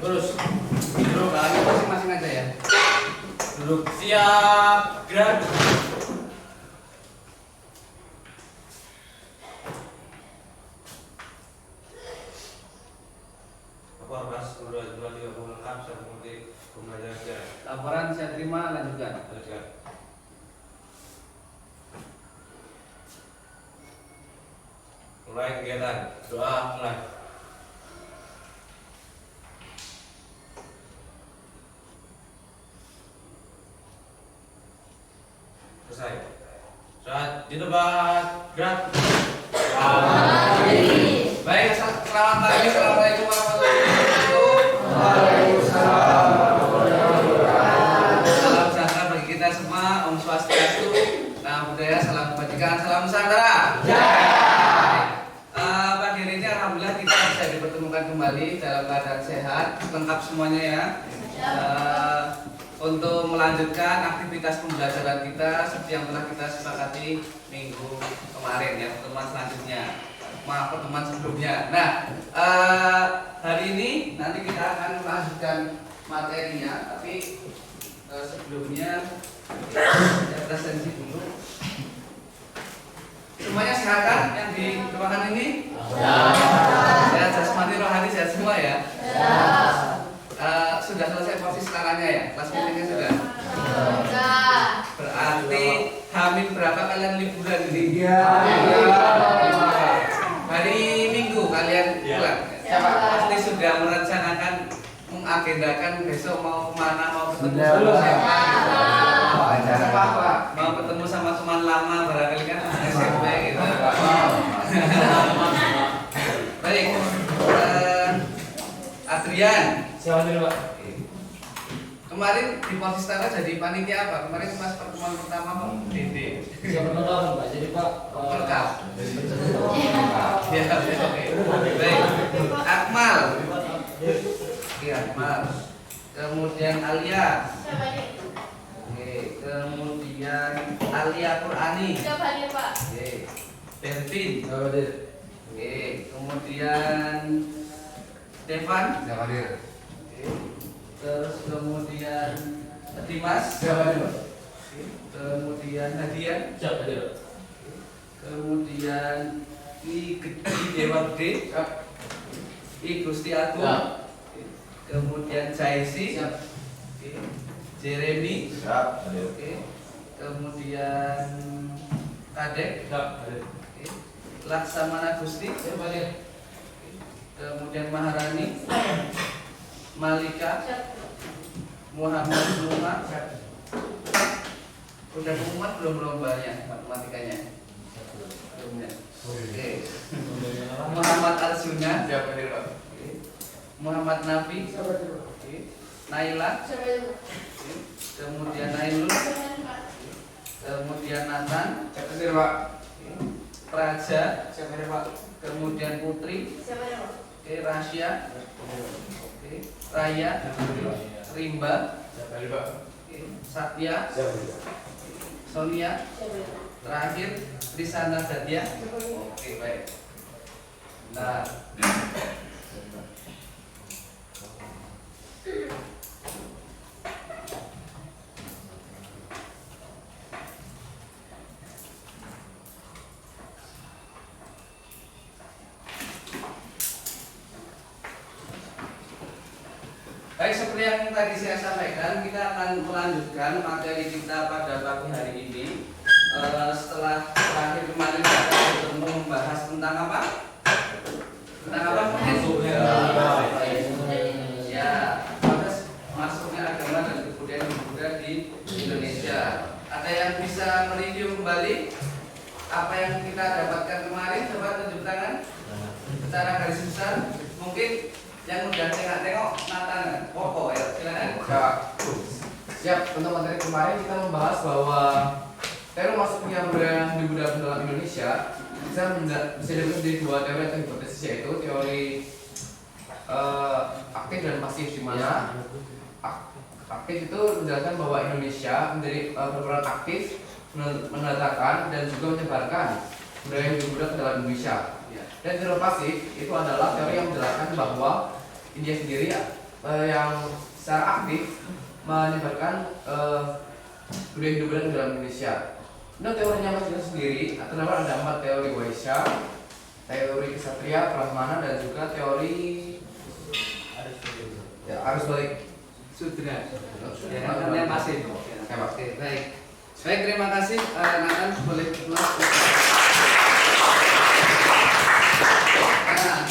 Terus duduk lagi masing-masing aja ya. Duduk siap, gerak. Lapor Mas, udah 230 lengkap, saya mengerti pembelajaran. Laporan saya terima, lanjutkan. Lanjutkan. Mulai kegiatan, doa mulai. Selesai. Saat di tempat gerak. Baik, selamat pagi, assalamualaikum warahmatullahi wabarakatuh. Waalaikumsalam. Salam sejahtera bagi kita semua, Om Swastiastu, Namo Buddhaya, salam kebajikan, salam Nusantara. Pagi hari ini alhamdulillah kita bisa dipertemukan kembali dalam keadaan sehat, lengkap semuanya ya. Untuk melanjutkan aktivitas pembelajaran kita seperti yang telah kita sepakati minggu kemarin ya, pertemuan selanjutnya. Maaf, pertemuan sebelumnya. Nah, hari ini nanti kita akan melanjutkan materinya, tapi sebelumnya saya presensi dulu. Semuanya sehat kan yang di ruangan ini? Sehat jasmani rohani sehat semua ya? Sudah selesai porsi skalanya ya? Kelas meetingnya sudah? Berarti hamil berapa kalian liburan ini? Hari Minggu kalian pulang? Pasti sudah merencanakan, mengagendakan besok mau kemana, mau ketemu sama siapa gitu. Mau ketemu sama teman lama barangkali kan SMP gitu. Baik, Adrian. Siapa dulu, Pak? Kemarin di Polsistana jadi panitia apa? Kemarin pas pertemuan pertama Pak Dede. Siapa dulu, Pak? Jadi Pak Lengkap. Ya, oke. Baik. Akmal. Oke, Akmal. Kemudian Alia. Oke, kemudian Alia Qurani. Oke. Delvin. Oke, kemudian Devan. Oke. Terus kemudian Dimas. Oke. Kemudian Hadian. Kemudian I Dewa Gede, I Gusti Agung, kemudian Jaisi, Jeremy, kemudian Kadek, Laksamana Gusti, kemudian Maharani, Malika, Muhammad Numa. Udah pengumuman belum lombanya matematikanya? Belum ya? Oke. Muhammad Arsuna. Muhammad Nafi. Naila. Kemudian Nailul. Kemudian Nathan. Praja. Kemudian Putri. Oke, Rasya. Oke, Raya. Rimba. Satya. Sonia. Terakhir Trisana Satya. Oke, baik. Nah, baik, seperti yang tadi saya sampaikan, kita akan melanjutkan materi kita pada pagi hari ini. Setelah terakhir kemarin kita bertemu membahas tentang apa? Tentang apa? Ya, masuknya agama dan kebudayaan Buddha di Indonesia. Ada yang bisa mereview kembali apa yang kita dapatkan kemarin? Coba tunjuk tangan. Secara garis besar, mungkin yang udah tengok tangan. Popo ya, silakan. Siap, untuk materi kemarin kita membahas bahwa teori masuknya budaya di budaya dalam Indonesia bisa dibagi dari dua teori atau hipotesis, yaitu teori aktif dan pasif, di mana aktif itu menjelaskan bahwa Indonesia menjadi berperan aktif mendatangkan dan juga menyebarkan budaya Hindu Buddha ke dalam Indonesia. Dan teori pasif itu adalah teori yang menjelaskan bahwa India sendiri yang secara aktif menyebarkan budaya Hindu-Buddha dalam Indonesia. Nah, teorinya Mas Gita sendiri, terdapat ada 4 teori Waisya, teori Ksatria, Brahmana, dan juga teori arus balik Sudra. Sudra. Ya, namanya masih. Ya, Pak. Oke, baik. Baik, terima kasih. Nathan boleh keluar. Nah,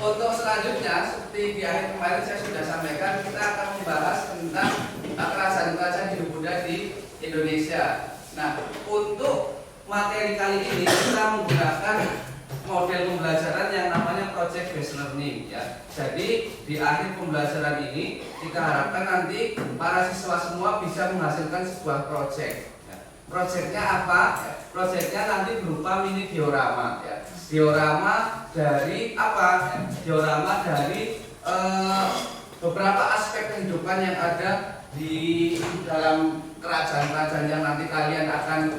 untuk selanjutnya seperti di akhir kemarin saya sudah sampaikan, kita akan membahas tentang kerajaan-kerajaan Hindu Buddha di Indonesia. Nah, untuk materi kali ini kita menggunakan model pembelajaran yang namanya project based learning ya. Jadi di akhir pembelajaran ini kita harapkan nanti para siswa semua bisa menghasilkan sebuah project. Ya. Projectnya apa? Ya. Projectnya nanti berupa mini diorama. Ya. Diorama dari apa? Ya. Diorama dari beberapa aspek kehidupan yang ada di dalam kerajaan-kerajaan yang nanti kalian akan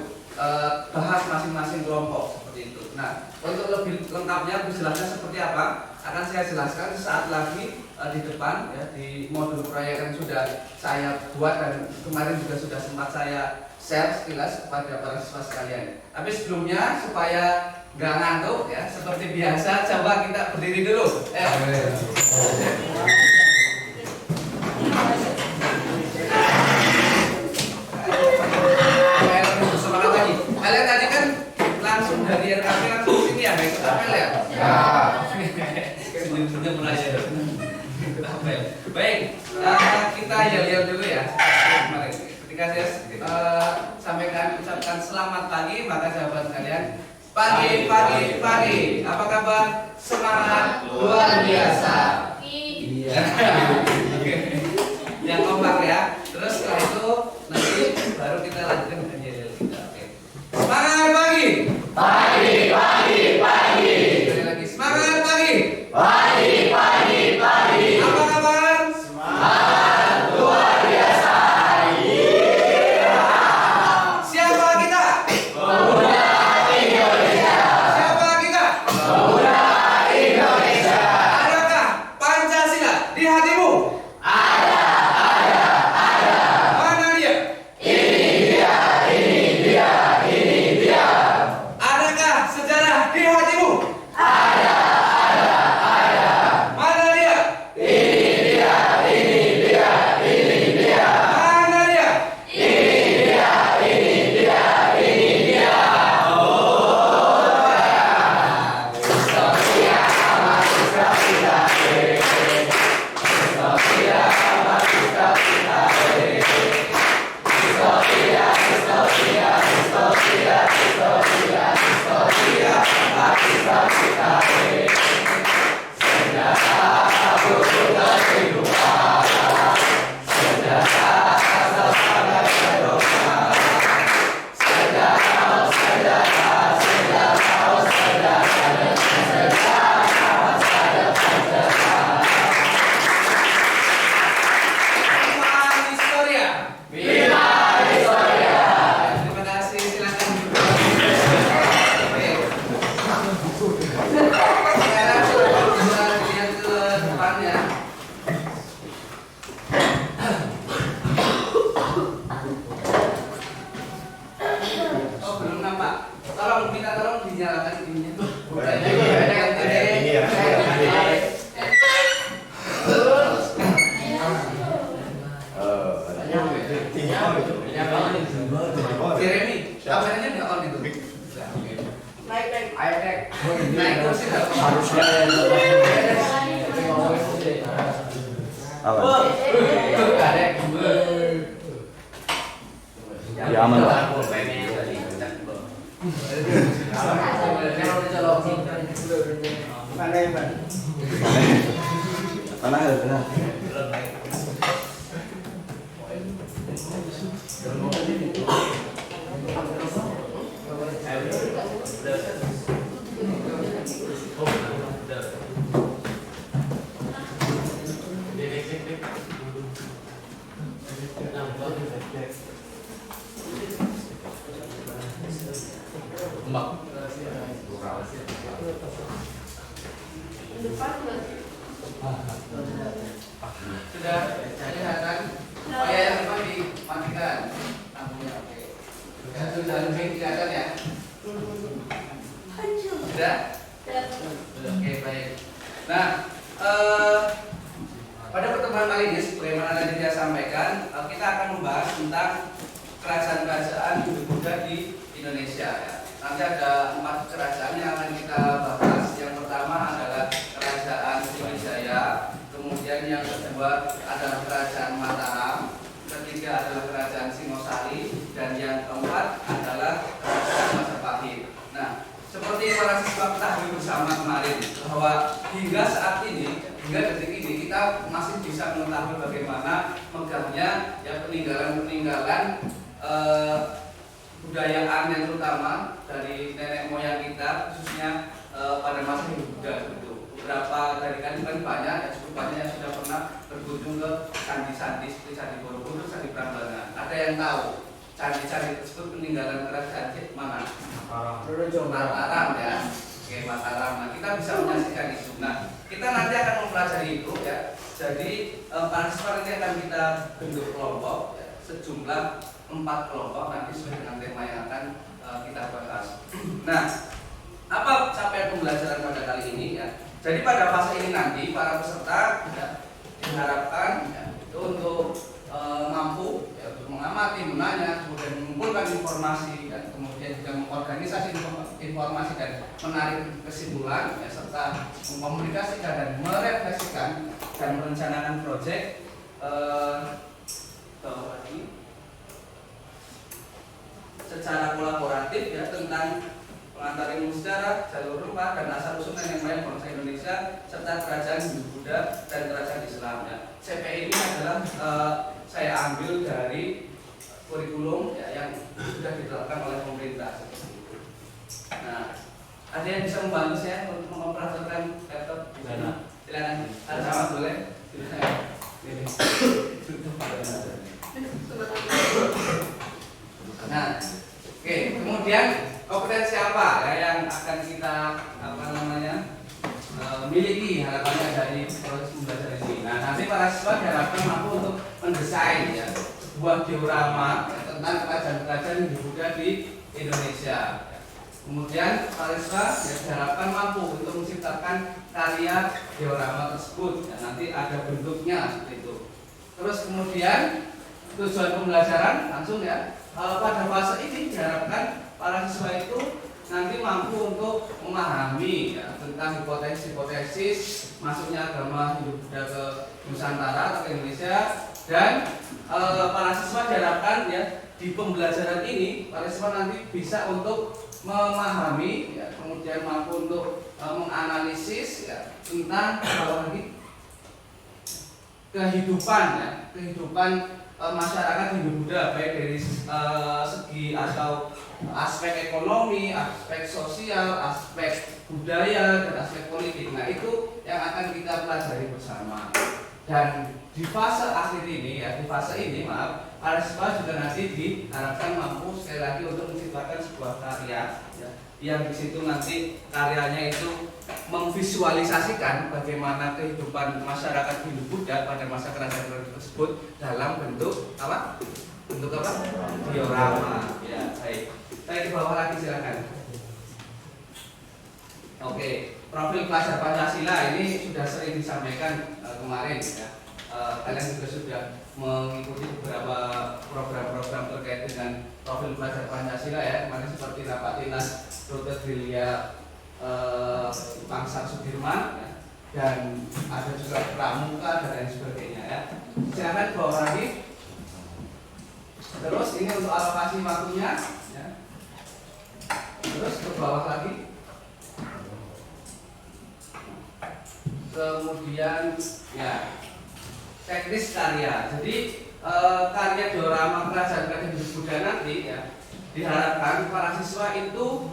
bahas masing-masing kelompok seperti itu. Nah, untuk lebih lengkapnya, lebih jelasnya seperti apa, akan saya jelaskan saat lagi di depan ya, di modul proyek yang sudah saya buat dan kemarin juga sudah sempat saya share sekilas kepada para siswa sekalian. Tapi sebelumnya supaya nggak ngantuk ya, seperti biasa, coba kita berdiri dulu. Kalian tadi kan langsung dari RKP langsung sini ya, ikut apel ya? Ya. Sebelumnya mulai apel. Baik, kita yel-yel dulu ya. Kemarin ketika saya ucapkan selamat pagi, maka sahabat kalian pagi, pagi, pagi. Apa kabar? Semangat luar biasa. Iya. Yang kompak ya. Terus setelah itu nanti baru kita lanjutkan dengan yel-yel kita. Oke. Semangat pagi. Pagi, pagi, pagi. Sekali lagi semangat pagi. Pagi, pagi, pagi. Apa kabar? Semangat luar biasa. Iya. Siapa kita? Pemuda Indonesia. Siapa kita? Pemuda Indonesia. Adakah Pancasila di hatimu? Ada. Mana dia? Ini dia. Adakah sejarah di hatimu? Ada. Mana dia? Ini dia. Mana dia? Ini dia. Oh. Viva Historia. Terima kasih, silakan. Sekarang kita lihat ke depannya. Oh, belum nampak. Tolong dinyalakan ininya. Jeremy, kameranya nggak on itu. Naik kursi nggak apa-apa. Ya aman lah. Mana ada? Mbak. Sudah kelihatan? Oh ya, yang depan dimatikan lampunya. Oke. Yang sudah lebih kelihatan ya? Sudah? Oke, baik. Nah, pada pertemuan kali ini, sebagaimana tadi saya sampaikan, kita akan membahas tentang kerajaan-kerajaan Buddha di Indonesia. Ya. Nanti ada 4 kerajaan yang akan kita bahas. Yang pertama adalah Kerajaan Sriwijaya, kemudian yang kedua adalah Kerajaan Mataram, ketiga adalah Kerajaan Singosari, dan yang keempat adalah Kerajaan Majapahit. Nah, seperti para siswa ketahui bersama kemarin bahwa hingga saat ini, hingga detik ini kita masih bisa mengetahui bagaimana megahnya ya peninggalan budayaan yang terutama dari nenek moyang kita, khususnya pada masa Hindu Buddha itu. Beberapa dari kalian kan banyak, ya cukup banyak yang sudah pernah berkunjung ke candi-candi seperti Candi Borobudur, Candi Prambanan. Ada yang tahu candi-candi tersebut peninggalan kerajaan mana? Mataram ya. Oke, Mataram. Nah, kita bisa menyaksikan itu. Nah, kita nanti akan mempelajari itu ya. Jadi para siswa nanti akan kita bentuk kelompok ya, sejumlah 4 kelompok nanti sesuai dengan tema yang akan kita bahas. Nah, apa capaian pembelajaran pada kali ini ya? Jadi pada fase ini nanti para peserta ya, diharapkan ya, itu untuk mampu ya, untuk mengamati, menanya, kemudian mengumpulkan informasi dan kemudian juga mengorganisasi informasi dan menarik kesimpulan ya, serta mengkomunikasikan dan merefleksikan dan merencanakan proyek secara kolaboratif ya tentang pengantar ilmu sejarah, jalur rempah dan asal usul nenek moyang bangsa Indonesia serta kerajaan Hindu Buddha dan kerajaan Islam ya. CPI ini adalah saya ambil dari kurikulum ya, yang sudah ditetapkan oleh pemerintah seperti itu. Nah, ada yang bisa membantu saya untuk mempraktekkan laptop di sana? Silakan. Ada sama boleh? Nah, oke, kemudian kompetensi apa ya yang akan kita miliki harapannya dari proses pembelajaran ini. Nah, nanti para siswa diharapkan mampu untuk mendesain ya sebuah diorama ya, tentang kerajaan-kerajaan Hindu Buddha di Indonesia. Kemudian para siswa ya, diharapkan mampu untuk menciptakan karya diorama tersebut. Ya, nanti ada bentuknya seperti itu. Terus kemudian tujuan pembelajaran langsung ya pada fase ini diharapkan para siswa itu nanti mampu untuk memahami ya, tentang hipotesis masuknya agama Hindu Buddha ke Nusantara atau ke Indonesia, dan para siswa diharapkan ya di pembelajaran ini para siswa nanti bisa untuk memahami ya, kemudian mampu untuk menganalisis ya, tentang kehidupan ya, kehidupan masyarakat Hindu Buddha baik dari segi atau aspek ekonomi, aspek sosial, aspek budaya dan aspek politik. Nah, itu yang akan kita pelajari bersama. Dan di fase akhir ini ya, di fase ini para siswa juga nanti diharapkan mampu sekali lagi untuk menciptakan sebuah karya ya, yang di situ nanti karyanya itu memvisualisasikan bagaimana kehidupan masyarakat Hindu Buddha pada masa kerajaan tersebut dalam bentuk apa? Bentuk apa? Diorama. Ya, baik. Saya di bawah lagi silakan. Oke, profil pelajar Pancasila ini sudah sering disampaikan kemarin ya. Kalian juga sudah mengikuti beberapa program-program terkait dengan profil pelajar Pancasila ya. Kemarin seperti rapat dinas rute gerilya Pangsar Sudirman ya. Dan ada juga pramuka dan lain sebagainya ya. Silakan di bawah lagi. Terus ini untuk alokasi waktunya ya. Terus ke bawah lagi. Kemudian ya teknis karya. Jadi karya diorama kerajaan Hindu Buddha nanti ya diharapkan para siswa itu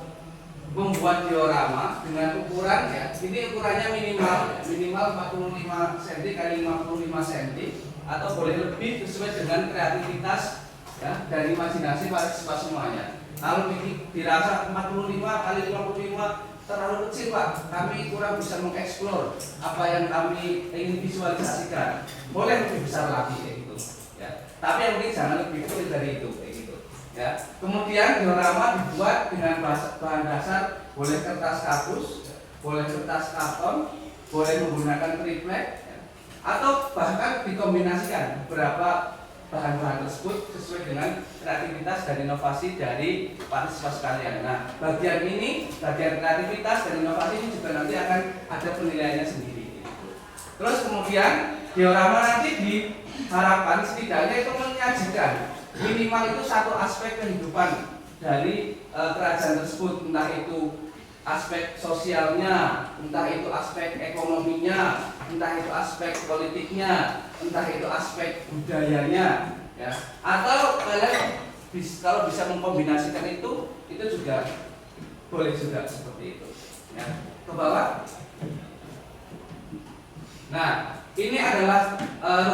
membuat diorama dengan ukuran ya. Ini ukurannya minimal 45 cm kali 55 cm atau boleh lebih sesuai dengan kreativitas ya dan imajinasi para siswa semuanya. Kalau dirasa 45 kali 55 terlalu kecil Pak, kami kurang bisa mengeksplor apa yang kami ingin visualisasikan. Boleh lebih besar lagi kayak gitu. Ya. Tapi yang penting jangan lebih kecil dari itu kayak gitu. Ya. Kemudian diorama dibuat dengan bahan dasar boleh kertas kardus, boleh kertas karton, boleh menggunakan triplek, ya. Atau bahkan dikombinasikan beberapa bahan-bahan tersebut sesuai dengan kreativitas dan inovasi dari mahasiswa sekalian. Nah, bagian ini, bagian kreativitas dan inovasi ini juga nanti akan ada penilaiannya sendiri. Terus kemudian diorama nanti diharapkan setidaknya itu menyajikan minimal itu satu aspek kehidupan dari kerajaan tersebut, entah itu aspek sosialnya, entah itu aspek ekonominya, entah itu aspek politiknya, entah itu aspek budayanya, ya. Atau kalian kalau bisa mengkombinasikan itu juga boleh juga seperti itu. Ya. Ke bawah. Nah, ini adalah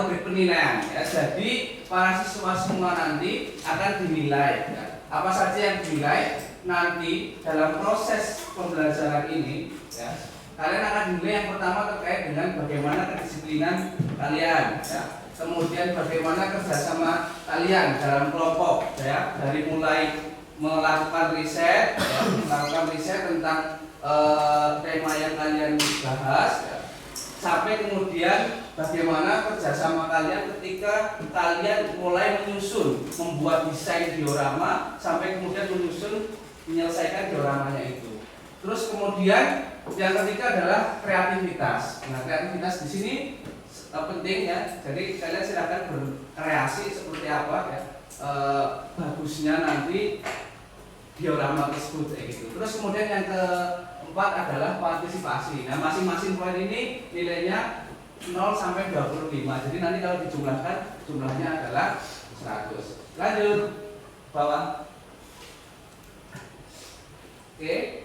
rubrik penilaian. Ya. Jadi para siswa semua nanti akan dinilai. Ya. Apa saja yang dinilai? Nanti dalam proses pembelajaran ini, ya, kalian akan dinilai yang pertama terkait dengan bagaimana kedisiplinan kalian, ya. Kemudian bagaimana kerjasama kalian dalam kelompok, ya, dari mulai melakukan riset, ya, melakukan riset tentang tema yang kalian bahas, ya, sampai kemudian bagaimana kerjasama kalian ketika kalian mulai membuat desain diorama, sampai kemudian menyelesaikan dioramanya itu. Terus kemudian yang ketiga adalah kreativitas. Nah, kreativitas di sini penting, ya. Jadi kalian silakan berkreasi seperti apa, ya, bagusnya nanti diorama tersebut kayak gitu. Terus kemudian yang keempat adalah partisipasi. Nah, masing-masing poin ini nilainya 0 sampai 25. Jadi nanti kalau dijumlahkan jumlahnya adalah 100. Lanjut bawah. Oke,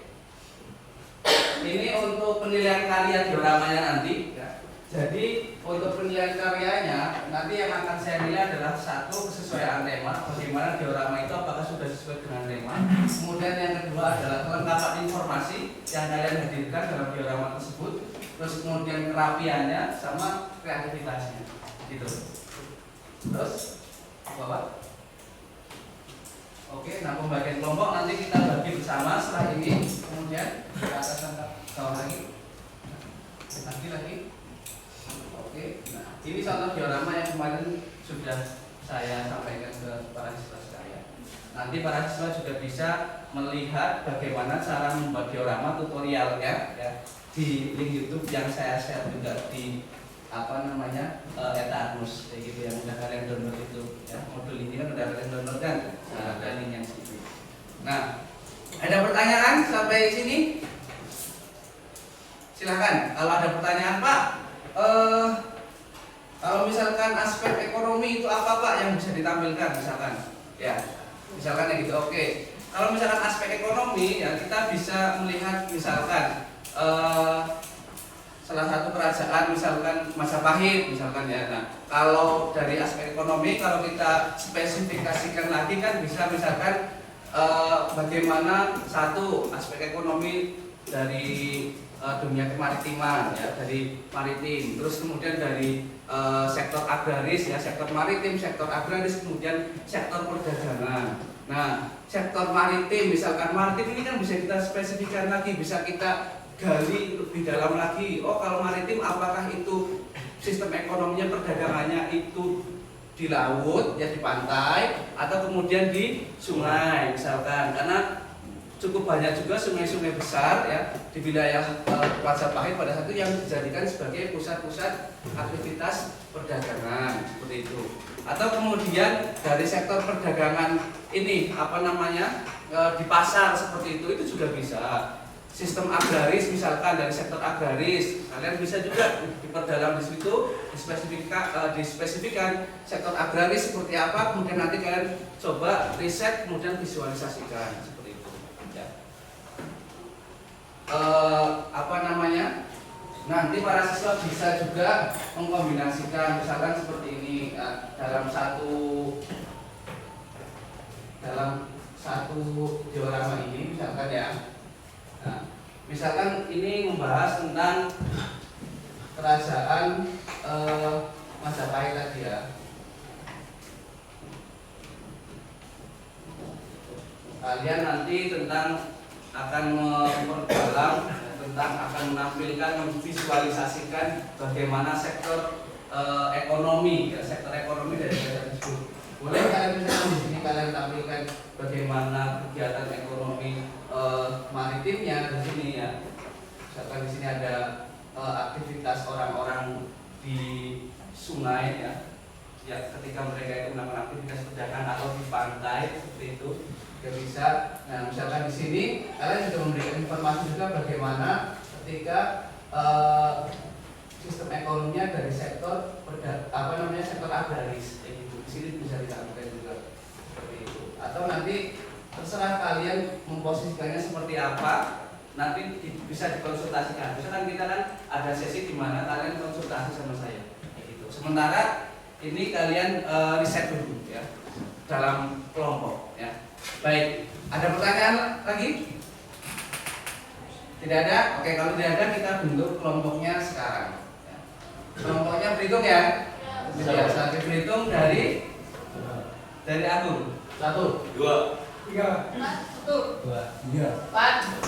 ini untuk penilaian karya dioramanya nanti, ya. Jadi untuk penilaian karyanya nanti yang akan saya nilai adalah satu, kesesuaian tema, bagaimana diorama itu apakah sudah sesuai dengan tema. Kemudian yang kedua adalah kelengkapan informasi yang kalian hadirkan dalam diorama tersebut. Terus kemudian kerapiannya sama kreativitasnya, gitu. Terus bawah. Oke, nah pembagian kelompok nanti kita bagi bersama setelah ini. Kemudian ke atas sampai bawah lagi. Lagi. Oke, nah ini contoh diorama yang kemarin sudah saya sampaikan ke para siswa sekalian. Nanti para siswa juga bisa melihat bagaimana cara membuat diorama tutorialnya, ya, di link YouTube yang saya share juga di Eta-Admus, kayak gitu yang udah kalian download itu, ya. Modul ini kan udah kalian download kan, ada link yang situ. Nah, ada pertanyaan sampai sini? Silahkan. Kalau ada pertanyaan Pak, kalau misalkan aspek ekonomi itu apa Pak yang bisa ditampilkan misalkan, ya, misalkan gitu. Oke. Kalau misalkan aspek ekonomi, ya kita bisa melihat misalkan salah satu kerajaan misalkan Majapahit misalkan, ya. Nah, kalau dari aspek ekonomi kalau kita spesifikasikan lagi kan bisa misalkan bagaimana satu aspek ekonomi dari dunia kemaritiman, ya, dari maritim, terus kemudian dari sektor agraris, ya, sektor maritim, sektor agraris, kemudian sektor perdagangan. Nah, sektor maritim misalkan, maritim ini kan bisa kita spesifikkan lagi, bisa kita gali lebih dalam lagi. Oh, kalau maritim apakah itu sistem ekonominya, perdagangannya itu di laut, ya, di pantai, atau kemudian di sungai misalkan, karena cukup banyak juga sungai-sungai besar, ya, di wilayah Majapahit pada saat itu yang dijadikan sebagai pusat-pusat aktivitas perdagangan seperti itu. Atau kemudian dari sektor perdagangan ini di pasar seperti itu juga bisa. Sistem agraris misalkan dari sektor agraris, kalian bisa juga diperdalam di situ, dispesifikan sektor agraris seperti apa, kemudian nanti kalian coba riset, kemudian visualisasikan seperti itu. Ya. Nanti para siswa bisa juga mengkombinasikan misalkan seperti ini, dalam satu diorama ini misalkan, ya. Nah, Misalkan ini membahas tentang kerajaan Majapahit tadi ya. Kalian nanti akan memperdalam tentang akan menampilkan memvisualisasikan bagaimana sektor ekonomi ya, sektor ekonomi dari kerajaan tersebut. Boleh kalian misalkan di sini kalian tampilkan bagaimana kegiatan ekonomi maritimnya di sini ya. Misalkan di sini ada aktivitas orang-orang di sungai ya. Ya, ketika mereka itu melakukan aktivitas perdagangan atau di pantai seperti itu, ya bisa. Nah, misalkan di sini kalian juga memberikan informasi juga bagaimana ketika sistem ekonominya dari sektor sektor agraris kayak gitu. Di sini bisa ditampilkan juga seperti itu. Atau nanti terserah kalian memposisikannya seperti apa. Nanti bisa dikonsultasikan. Misalkan kita kan ada sesi di mana kalian konsultasi sama saya kayak gitu. Sementara ini kalian riset dulu ya dalam kelompok ya. Baik, ada pertanyaan lagi? Tidak ada? Oke, kalau tidak ada kita bentuk kelompoknya sekarang ya. Kelompoknya berhitung ya? Ya, sampai berhitung dari aku. 1, 2, 3, 1, 2, 4, 2,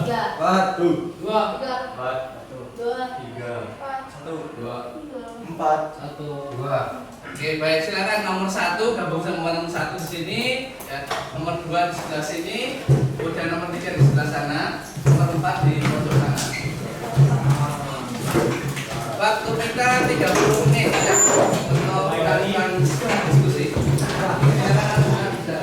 3, 1, 2, 3, 2, 3, 4, 2, 3, 4, 4, 2. Oke, baik, silakan nomor 1 gabung sama nomor 1 di sini ya. Nomor 2 di sebelah sini, kemudian nomor 3 di sebelah sana, nomor 4 di pojok sana. Waktu kita 30 menit ya untuk melakukan diskusi. Silakan bisa.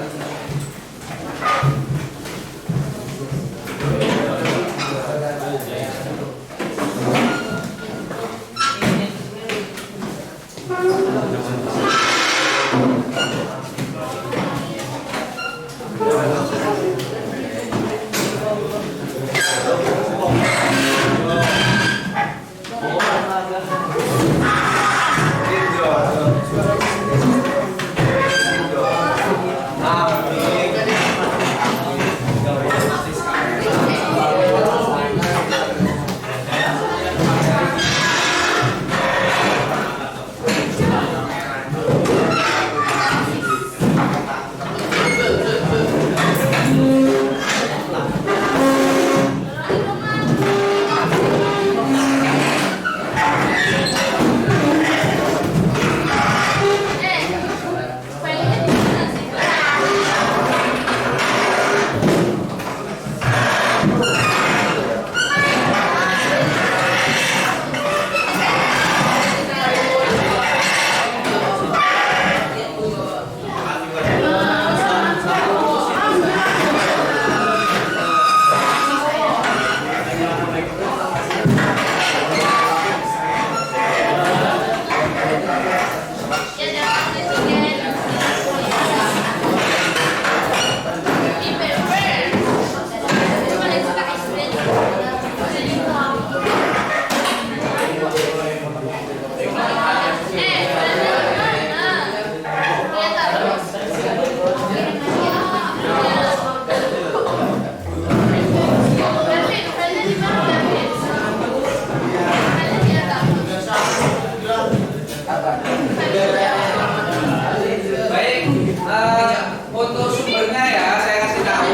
Untuk sumbernya ya saya kasih tahu.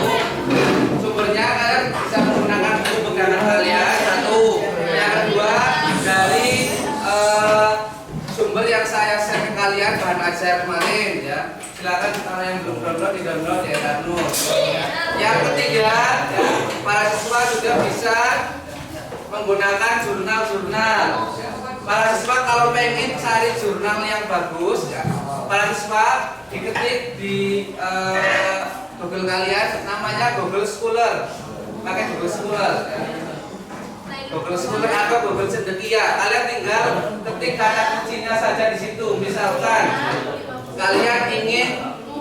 Sumbernya kalian bisa menggunakan buku pegangan kalian. 1. Yang kedua dari sumber yang saya share ke kalian bahan ajar kemarin ya. Silakan kalau yang belum download di download ya download. Yang ketiga ya, para siswa juga bisa menggunakan jurnal-jurnal. Para siswa kalau pengen cari jurnal yang bagus ya, para siswa diketik di Google kalian, namanya Google Scholar, pakai Google Scholar ya. Google Scholar atau Google Cendekia, kalian tinggal ketik kata kuncinya saja di situ. Misalkan kalian ingin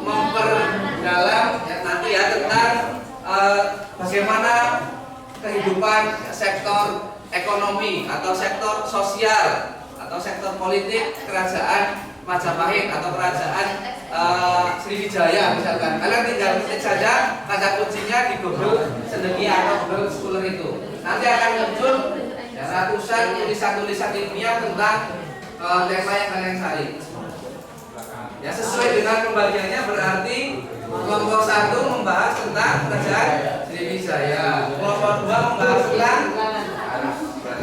memperdalam ya, nanti ya tentang bagaimana kehidupan sektor ekonomi atau sektor sosial atau sektor politik kerajaan Majapahit atau kerajaan Sriwijaya misalkan. Kalian tinggal ketik saja kata kuncinya di Google Cendekia atau Google Scholar itu. Nanti akan muncul ratusan tulisan-tulisan ilmiah tentang tema yang kalian cari. Ya, sesuai dengan pembagiannya berarti kelompok 1 membahas tentang kerajaan Sriwijaya, kelompok 2 membahas tentang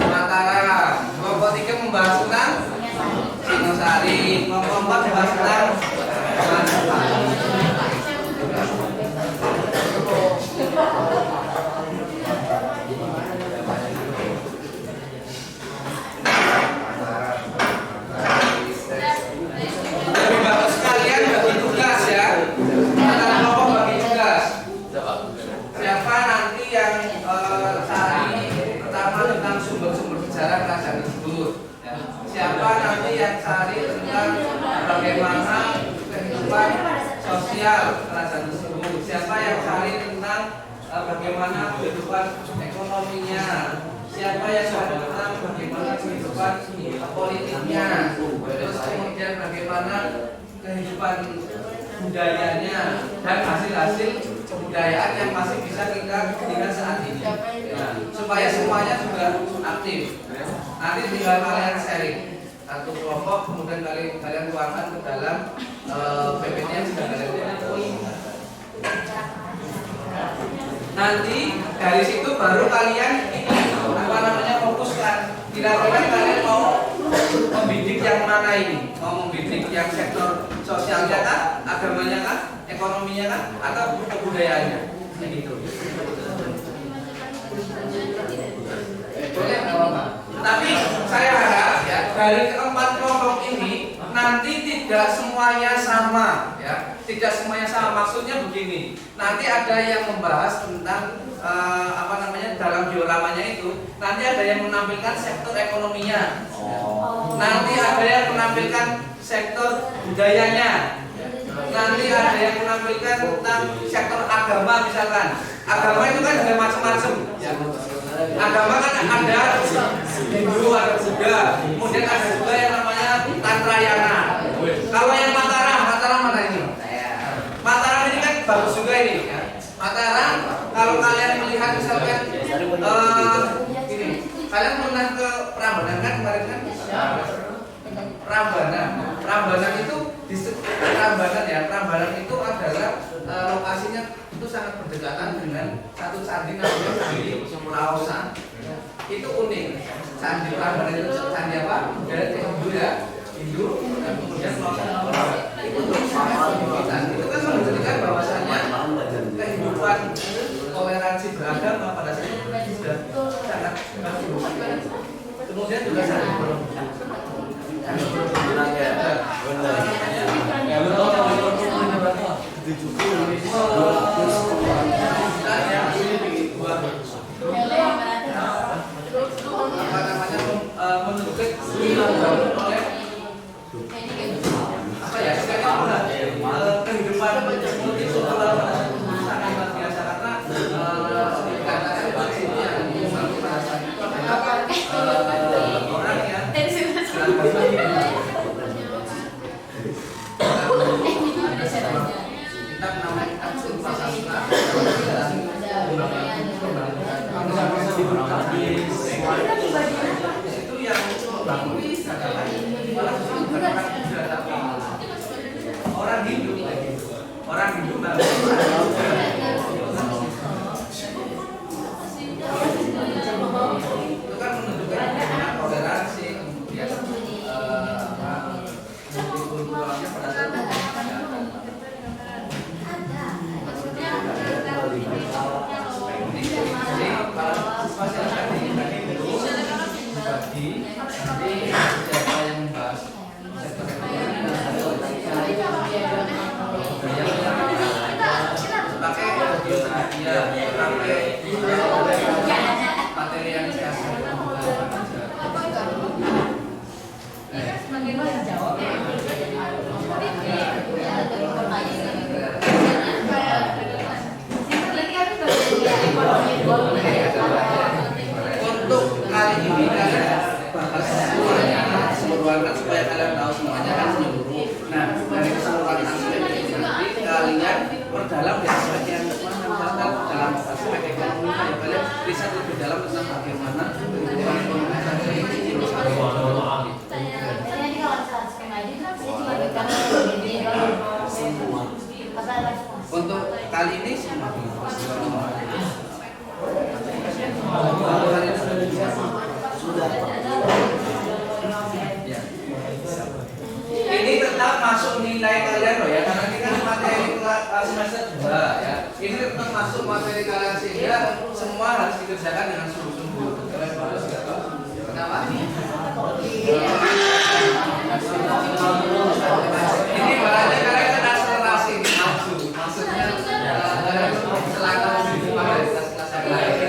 Mataram, kelompok 3 membahas tentang Singosari, kelompok 4 membahas tentang Majapahit. Lebih bagus kalian bagi tugas ya. Antara kelompok bagi tugas. Siapa nanti yang cari pertama tentang sumber-sumber sejarah kerajaan tersebut. Ya. Siapa nanti yang cari tentang bagaimana kehidupan sosial kerajaan tersebut. Siapa yang cari tentang bagaimana kehidupan ekonominya. Siapa yang cari tentang bagaimana kehidupan politiknya. Terus kemudian bagaimana kehidupan budayanya dan hasil-hasil kebudayaan yang masih bisa kita lihat saat ini. Nah, supaya semuanya juga aktif. Nanti tinggal kalian sharing satu kelompok, kemudian kalian tuangkan ke dalam PPT yang sudah kalian punya. Nanti dari situ baru kalian ini fokuskan. Kira-kira kalian mau membidik yang mana ini? Mau membidik yang sektor sosialnya kan, agamanya kan, ekonominya kan, atau kebudayaannya? Gitu. Boleh apa? Tapi saya harap ya dari keempat kelompok ini nanti tidak semuanya sama ya, tidak semuanya sama. Maksudnya begini, nanti ada yang membahas tentang dalam dioramanya itu nanti ada yang menampilkan sektor ekonominya, nanti ada yang menampilkan sektor budayanya, nanti ada yang menampilkan tentang sektor agama misalkan. Agama itu kan ada macam-macam ya. Agama kan ada Hindu, ada Buddha, kemudian ada juga yang namanya Tantrayana. Kalau yang Mataram mana ini? Mataram ini kan bagus juga ini ya. Mataram kalau kalian melihat misalkan gini, kalian pernah ke Prambanan kan kemarin kan? Prambanan itu Prambanan ya. Prambanan itu adalah lokasinya itu sangat berdekatan dengan satu candi namanya Candi Laosan. Itu unik. Candi Prambanan itu candi apa? Dari Hindu ya, Hindu dan kemudian Laosan itu berkaitan. Itu kan menunjukkan bahwasanya kehidupan toleransi beragama pada saat itu sudah sangat bagus. Kemudian juga sangat kehidupan multikultural sangat luar biasa karena orang yang kita namanya Aksun Prasastra itu yang membangun malah orang Hindu itu kan menunjukkan toleransi kemudian multikulturalnya pada saat untuk kali ini kalian bahas semuanya keseluruhan kan supaya kalian tahu semuanya kan menyeluruh. Nah, dari keseluruhan aspek ini nanti kalian perdalam di aspek yang mana, misalkan dalam aspek ekonomi ya kalian bisa lebih dalam tentang bagaimana kehidupan ekonomi tadi ini untuk kali ini ini tetap masuk nilai kalian loh ya, karena ini kan materi semester 2 ya. Ini tetap masuk materi kalian sehingga semua harus dikerjakan dengan sungguh-sungguh. Kalian harus kenapa? Ini barangnya kalian kan akselerasi maju, maksudnya selangkah lebih cepat dari kelas-kelas yang lain.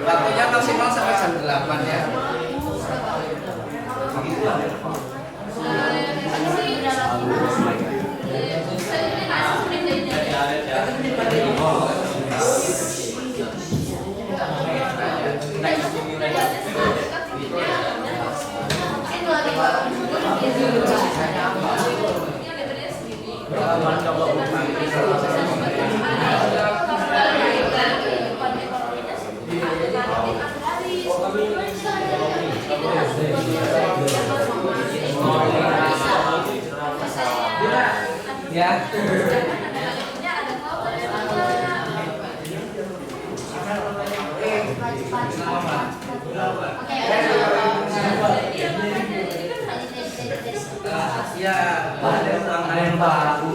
Waktunya maksimal sampai jam 8 ya. Ya. Ya, ada yang baru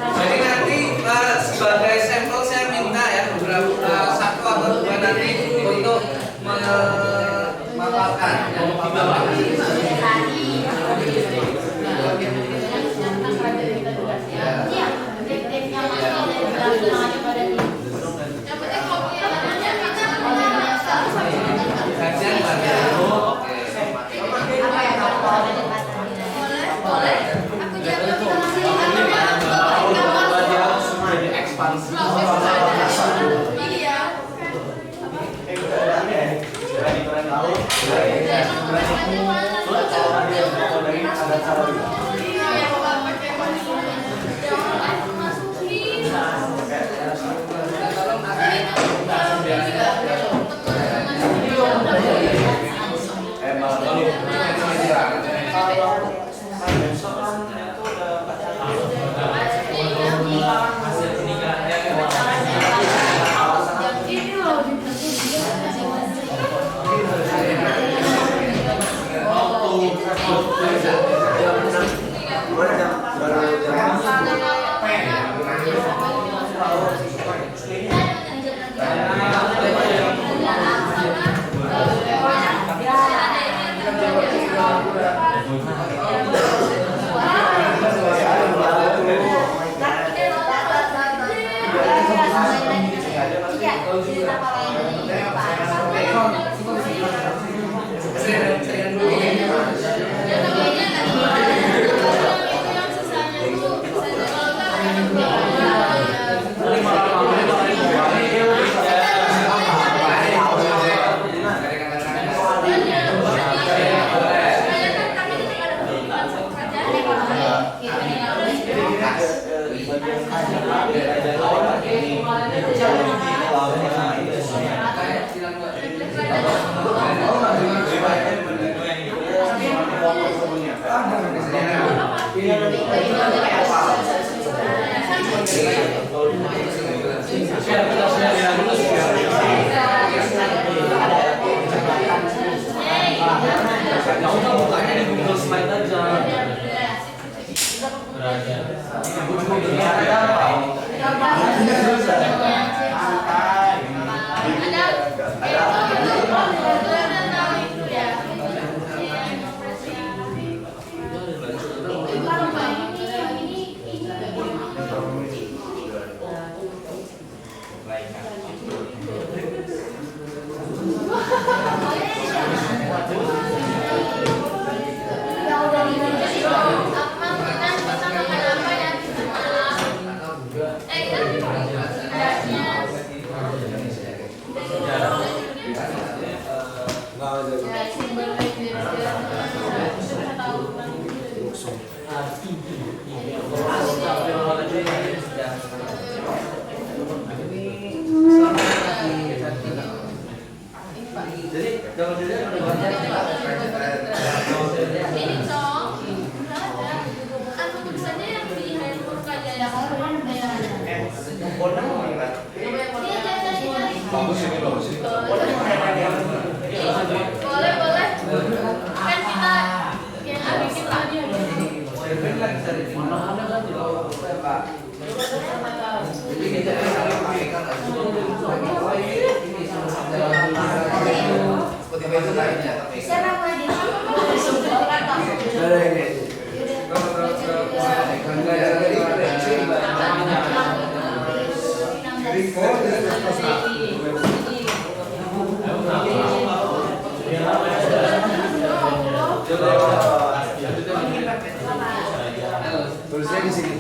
Jadi nanti sebagai sampel saya minta ya beberapa satu atau dua nanti untuk memaparkan dan Tulisnya di sini.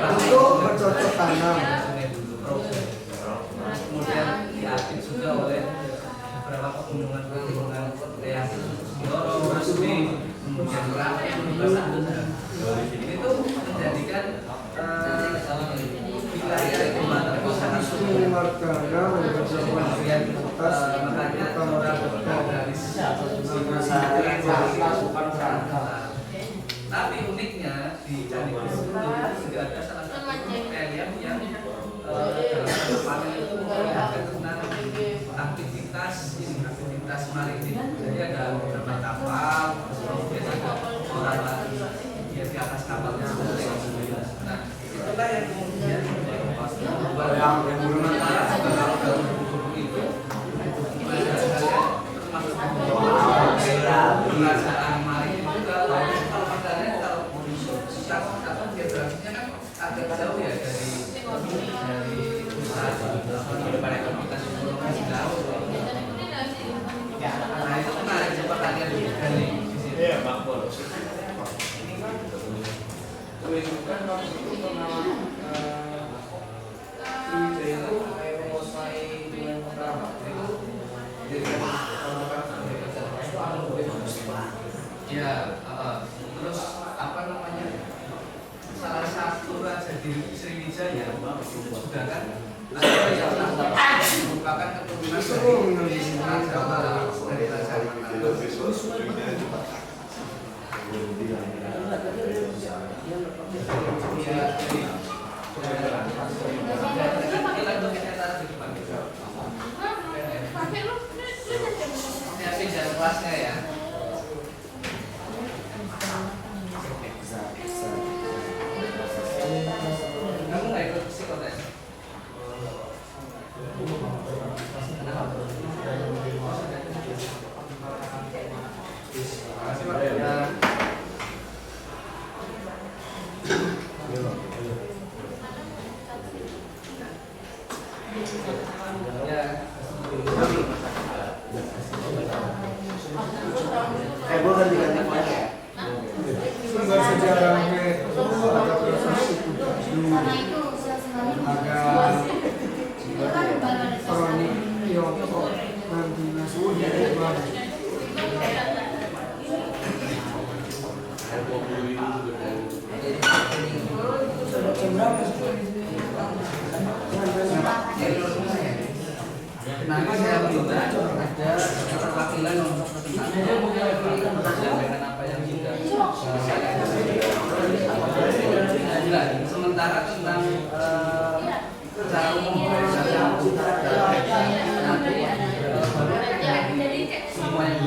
Untuk bercocok tanam. Kemudian diaktif juga oleh beberapa pegunungan yang Sindoro, Rasmi, kemudian Merapi, ini tuh menjadikan wilayah itu sangat subur. Makanya orang dari tapi uniknya di Candi Borobudur juga ada salah satu relief yang dalam satu panel itu memperlihatkan tentang aktivitas maritim. Jadi ada beberapa kapal, kemudian ada orang di atas kapalnya. Nah, itulah yang kemudian yang menggunakan dalam buku itu perasaan maritim juga. Kalau katanya kalau geografinya kan agak jauh ya dari Ya, terus apa namanya? Salah satu raja di Sriwijaya sudah kan ada yang merupakan keturunan dari raja Mataram, dari raja Mataram. Ya, ya, pindah kelasnya ya. Kamu nggak ikut psikotes? Makasih Pak. Ya. Gue ganti-ganti aja. Sumber sejarahnya itu ada proses ada kronik Tiongkok nanti Nasuhi Nanti saya minta ada perwakilan untuk menyampaikan apa yang sudah saya sementara tentang secara umum nanti semua yang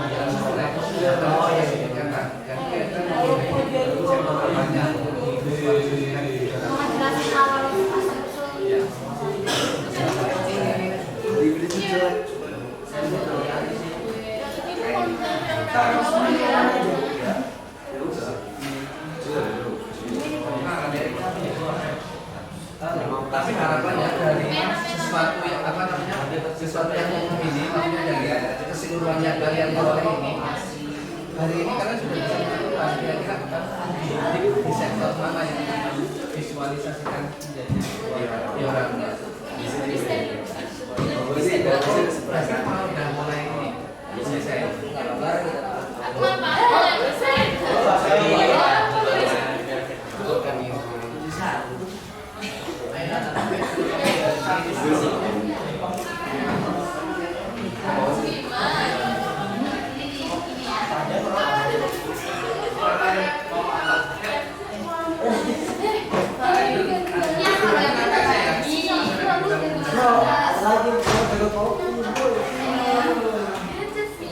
tapi harapannya dari sesuatu yang apa namanya sesuatu yang umum ini maksudnya dari keseluruhannya kalian oleh ini hari ini kalian sudah bisa menentukan kira-kira di sektor mana yang visualisasikan menjadi diorama. Udah mulai ini selesai.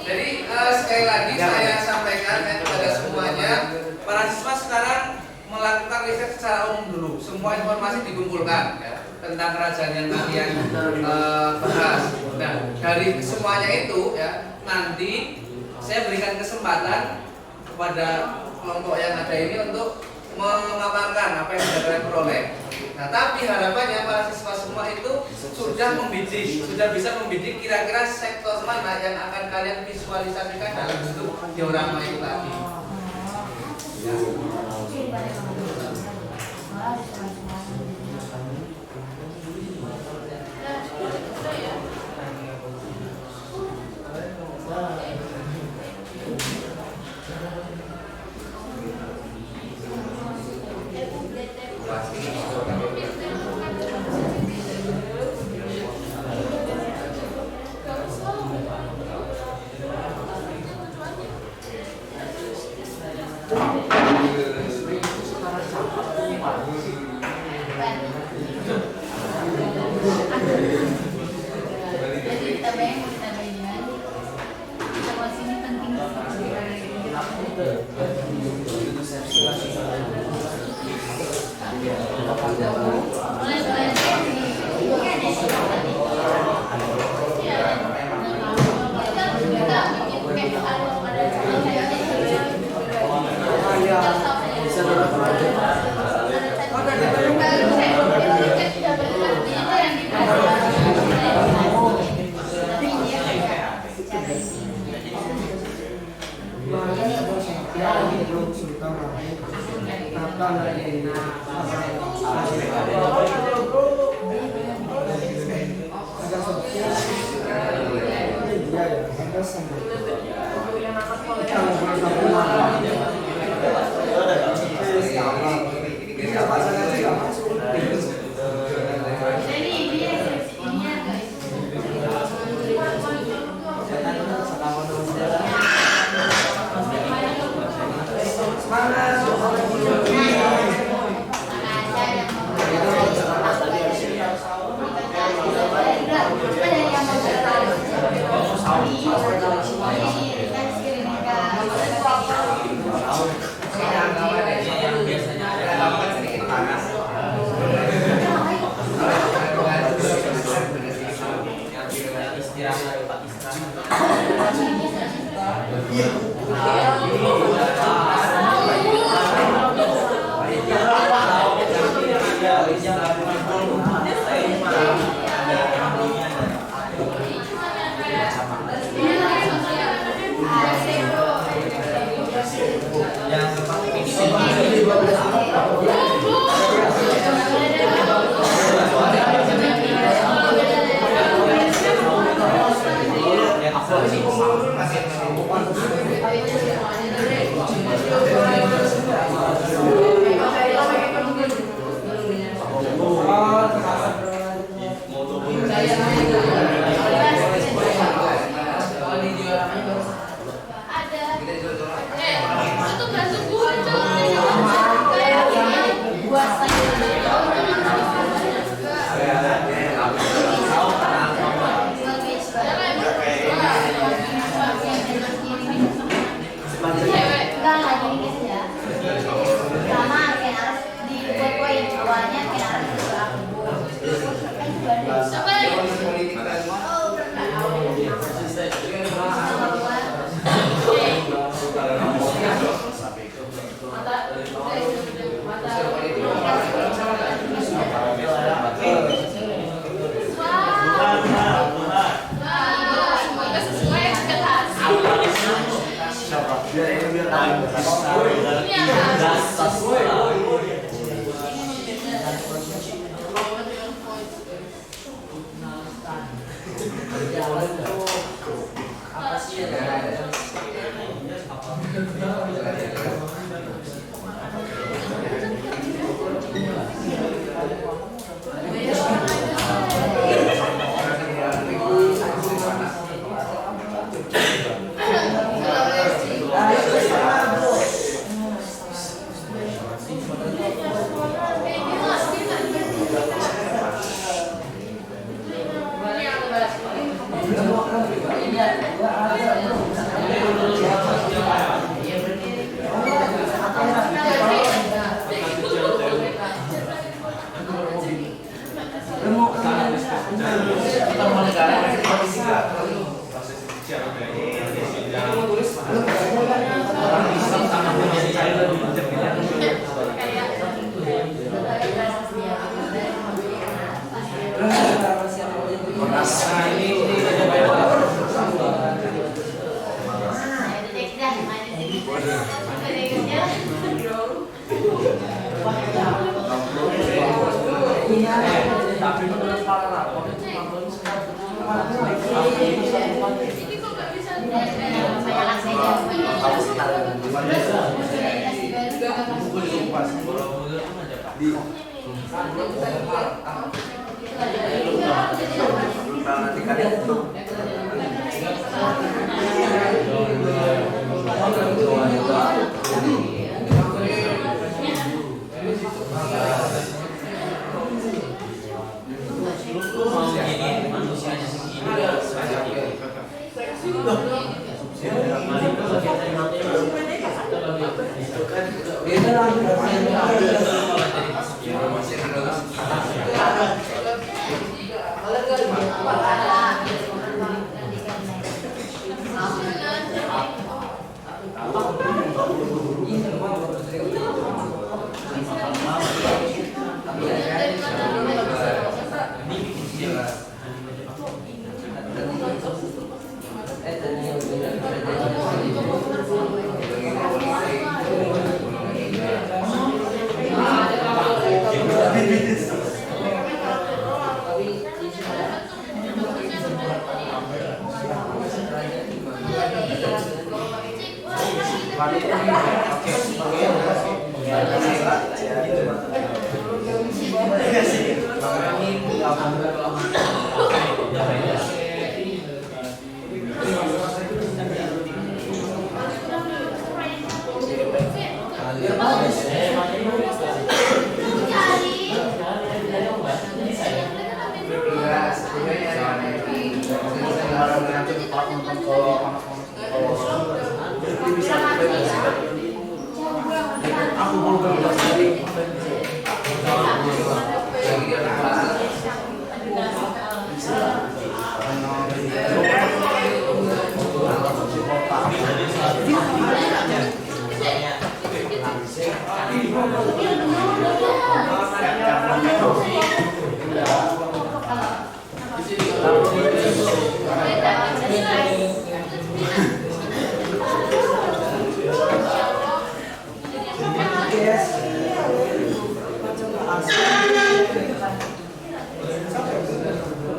Jadi sekali lagi saya sampaikan kepada semuanya, para siswa sekarang melakukan riset secara umum dulu. Semua informasi dikumpulkan ya, tentang kerajaan yang kalian bahas. Nah, dari semuanya itu ya, nanti saya berikan kesempatan kepada kelompok yang ada ini untuk memaparkan apa yang sudah kalian peroleh. Nah, tapi harapannya para siswa semua itu sudah membidik, sudah bisa membidik kira-kira sektor mana yang akan kalian visualisasikan dalam bentuk diorama itu tadi. Sultan Tata Aku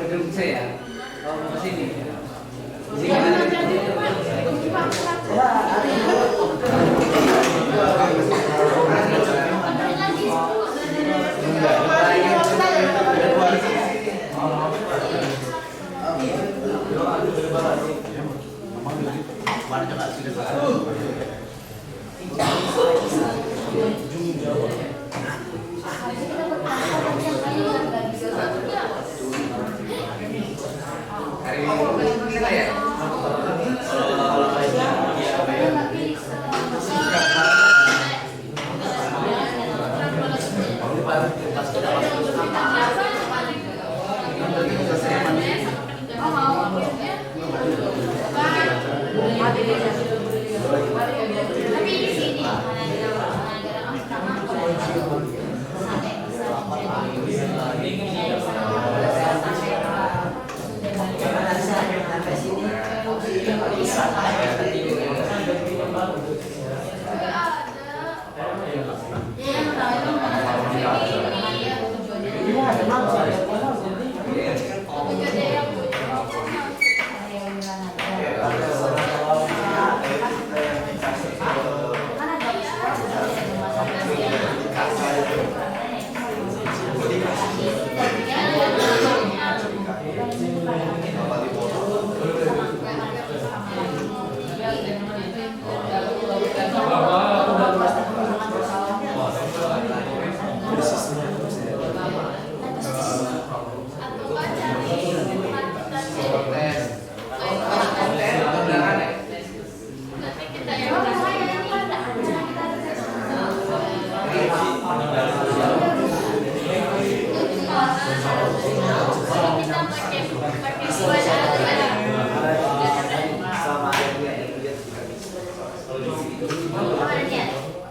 Gedung saya. Oh, ke sini. Hari ini kita ya. Tapi di sini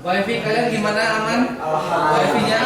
Wifi kalian gimana, aman? Wifi-nya?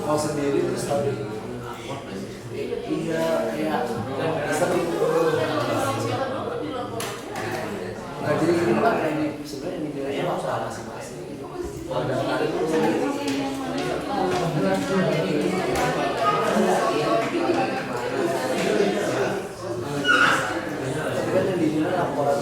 Mau sendiri terus tapi iya sering nah jadi gini kan ini sebenarnya ini bilangnya masalah masing-masing kan yang dibilang laporan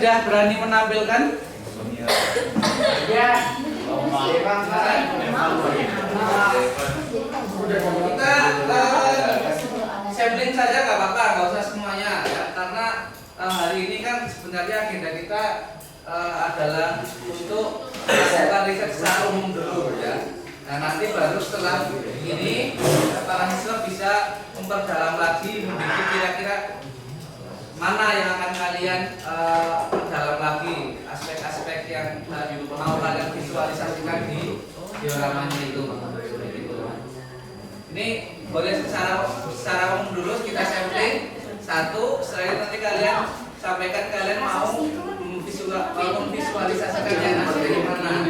sudah berani menampilkan? Ya. Kita sampling saja nggak apa-apa, nggak usah semuanya ya, karena hari ini kan sebenarnya agenda kita adalah untuk melakukan riset secara umum dulu ya. Nah nanti baru setelah ini para siswa bisa memperdalam lagi, memiliki kira-kira mana yang akan kalian perdalam lagi aspek-aspek yang mau kalian visualisasikan di dioramanya itu. Ini boleh secara umum dulu kita sampling satu, setelah itu nanti kalian sampaikan kalian mau memvisualisasikannya dari mana.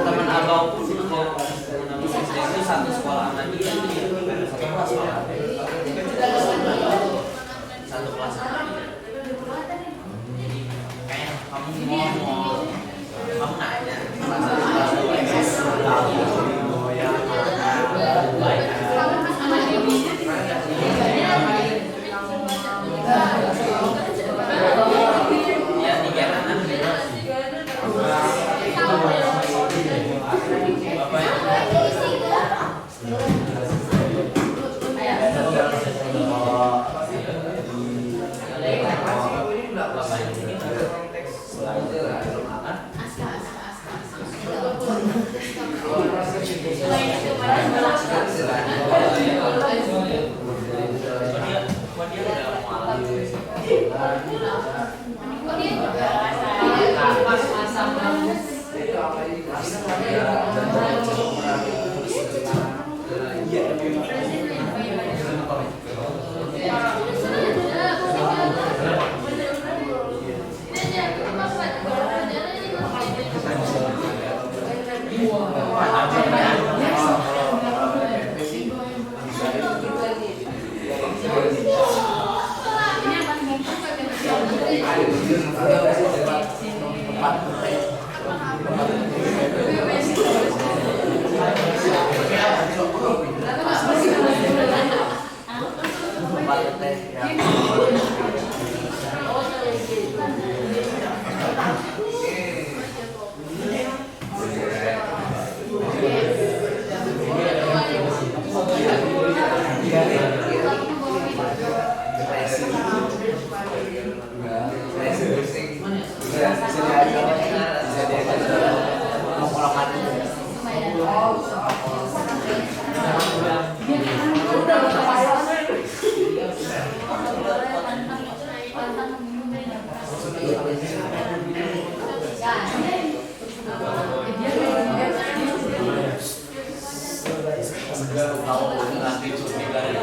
Teman abang itu satu sekolah sama dia, satu kelas sama dia. Jadi kayak kamu ngomong, kamu nanya Ya. Lanjut cuti dari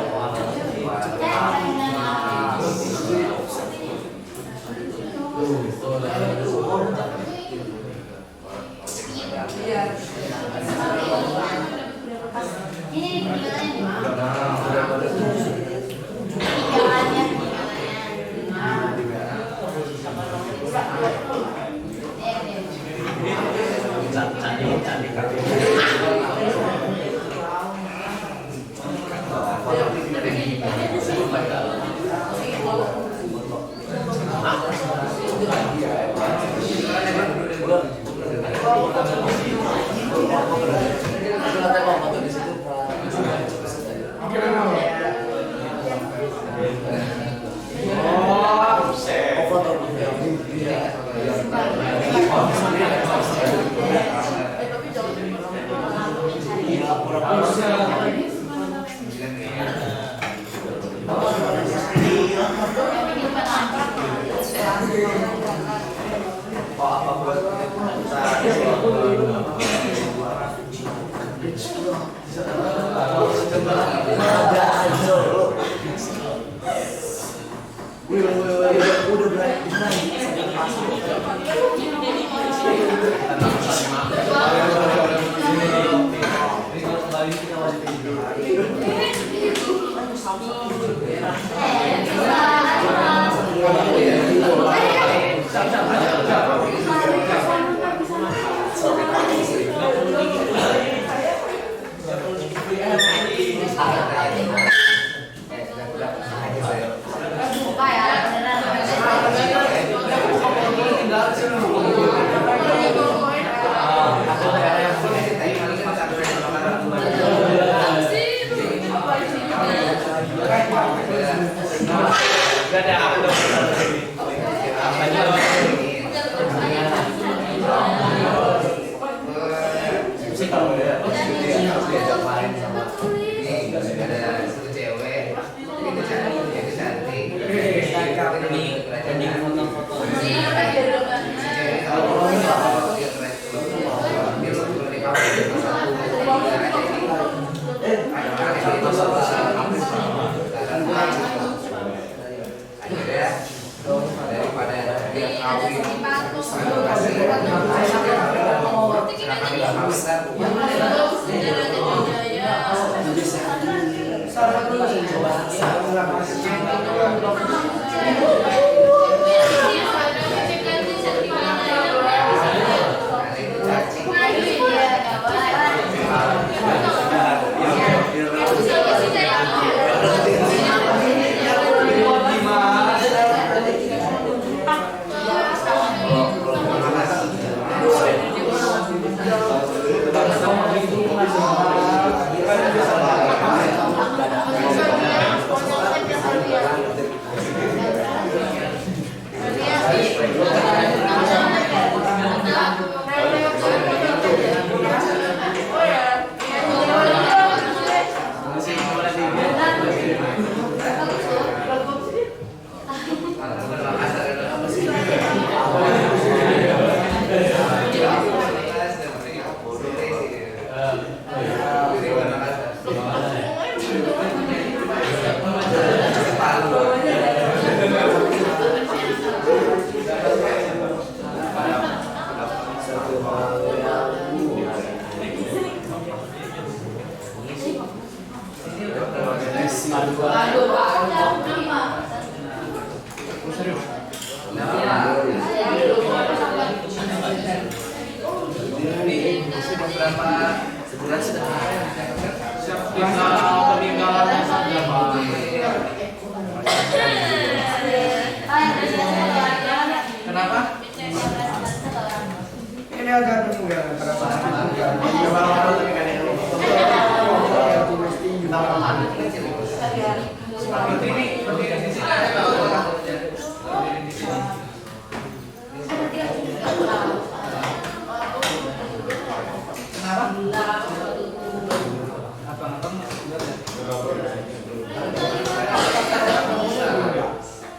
Ini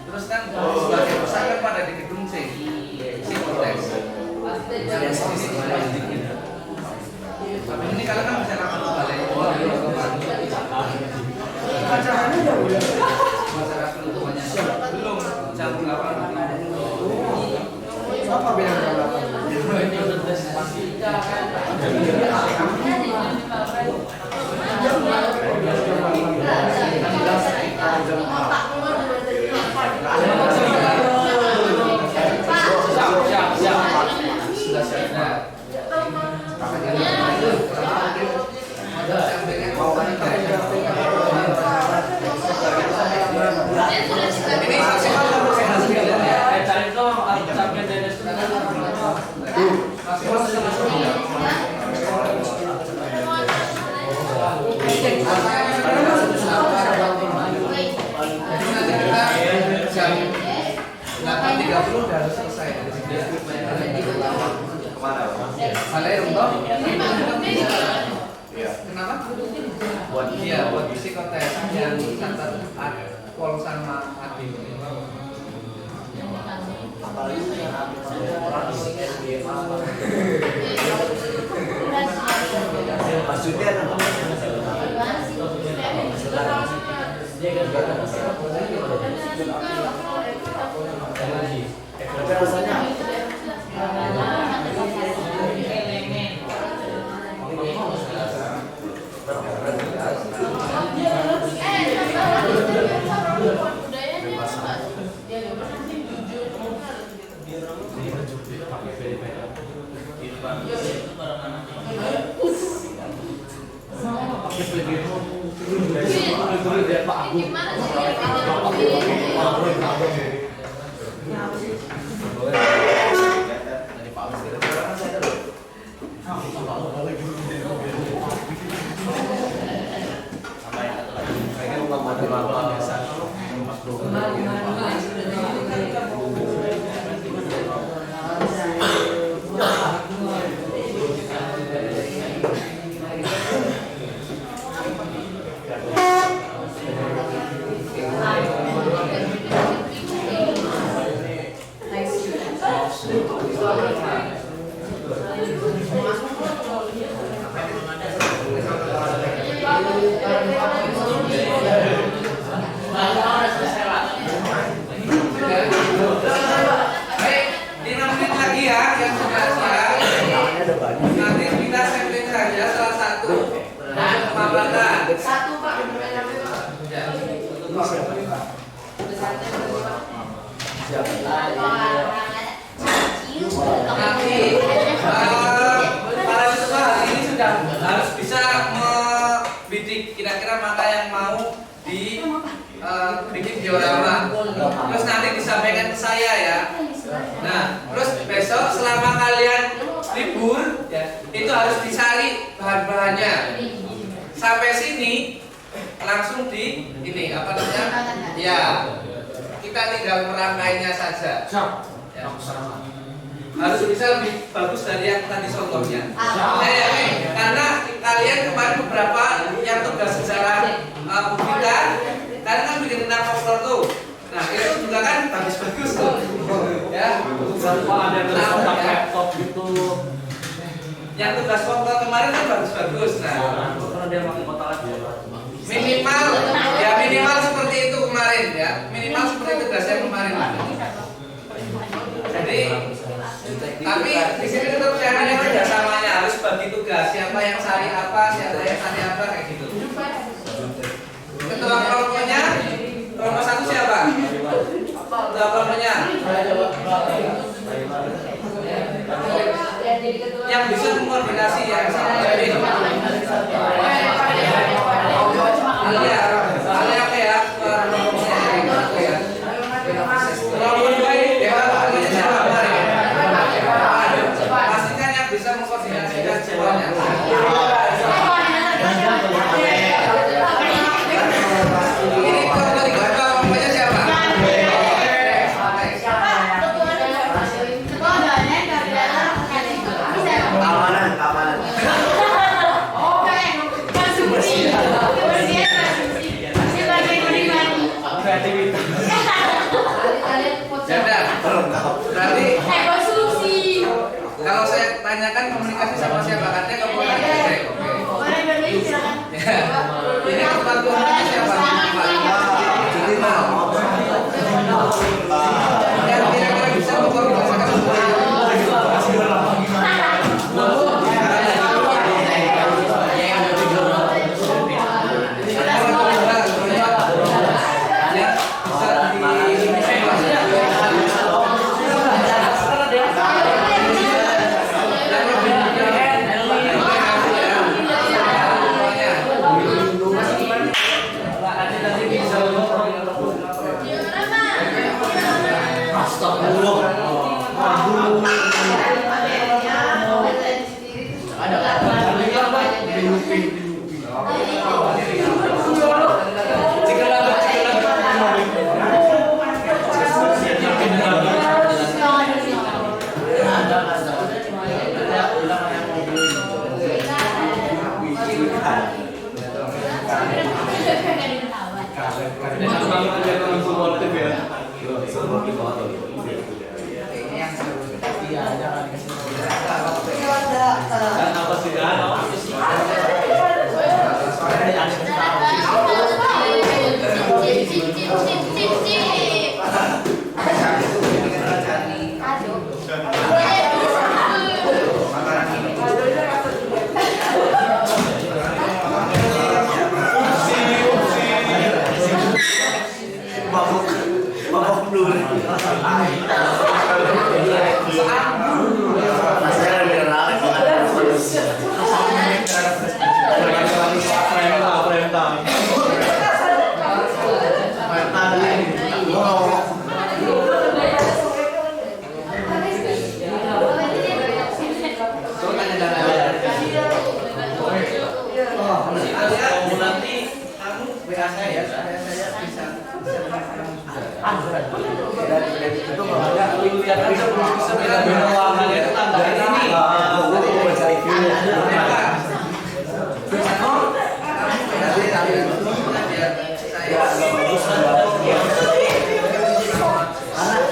terus kan sebagai pesan pada di gedung C, tapi ini kalian kan bisa lakukan balai 8.30 udah harus selesai dari sini. Kemana? Salerung toh? Iya. Kenapa? Buat psikotes yang catat Pol sama Adi. Maksudnya apa? Baik, 5 menit lagi ya yang sudah siap. Nanti kita sampling saja salah satu pemaparan. Satu Pak. Ya. Nanti para siswa hari ini sudah harus bisa membidik kira-kira maka yang mau bikin diorama. Terus nanti disampaikan ke saya ya. Nah, terus besok selama kalian libur ya, itu harus dicari bahan-bahannya. Sampai sini langsung di ini apa namanya? Ya. Kita tinggal merangkainya saja. Ya. Harus bisa lebih bagus dari yang tadi contohnya. Saya yakin karena kalian kemarin beberapa yang tugas sejarah kita, kalian kan bikin tentang folklore tuh. Nah itu juga kan bagus-bagus tuh. Ya. Ada yang pakai laptop gitu. Yang tugas folklore kemarin kan bagus-bagus. Nah Karena dia pakai kotak aja. minimal seperti itu kemarin ya. Minimal seperti tugasnya kemarin. Jadi tapi di sini tetap caranya kerjasamanya harus bagi tugas siapa yang sari apa, siapa yang sari apa kayak gitu. Ketua kelompoknya kelompok 1 siapa? Ketua kelompoknya yang bisa mengkoordinasi ya. Alia oke ya. Kelompok 2 ini dewan kelompoknya siapa? Pastikan yang bisa mengkoordinasikan semuanya. Ini kelompok 3 kelompoknya siapa? Keamanan. Janda. Berarti kalau saya tanyakan komunikasi sama siapa katanya komunikasi. Oke. Ya. Ini ketua komunikasi siapa? Yang kira-kira bisa mengkoordinasikan semuanya. yang seru. Iya, jangan dikasih Apa sih kan? Mabok blur. Masih ada lalak. Nanti kamu WA saya supaya saya bisa Itu nggak ada. lihat aja belum bisa beda ruangan itu tanda ini.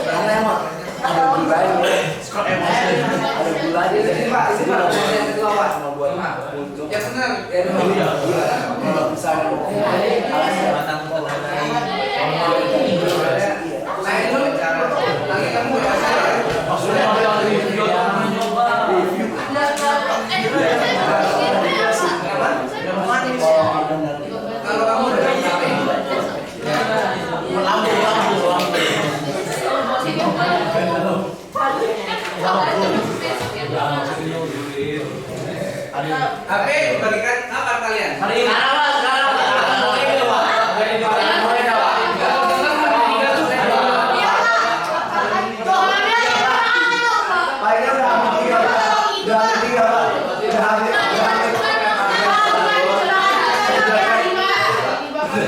Karena emang ada gulanya. Ada gulanya. Jadi Pak, ini Pak, sama buat untuk Ya benar. kalau misalnya mau Nah itu nanti kamu WA saya. Maksudnya kalau review jangan nyoba. Kalau kamu udah HP, HP bagikan kapan kalian? Hari ini. Paknya udah hampir 3 Pak. Udah hampir 3 Pak. Udah hampir.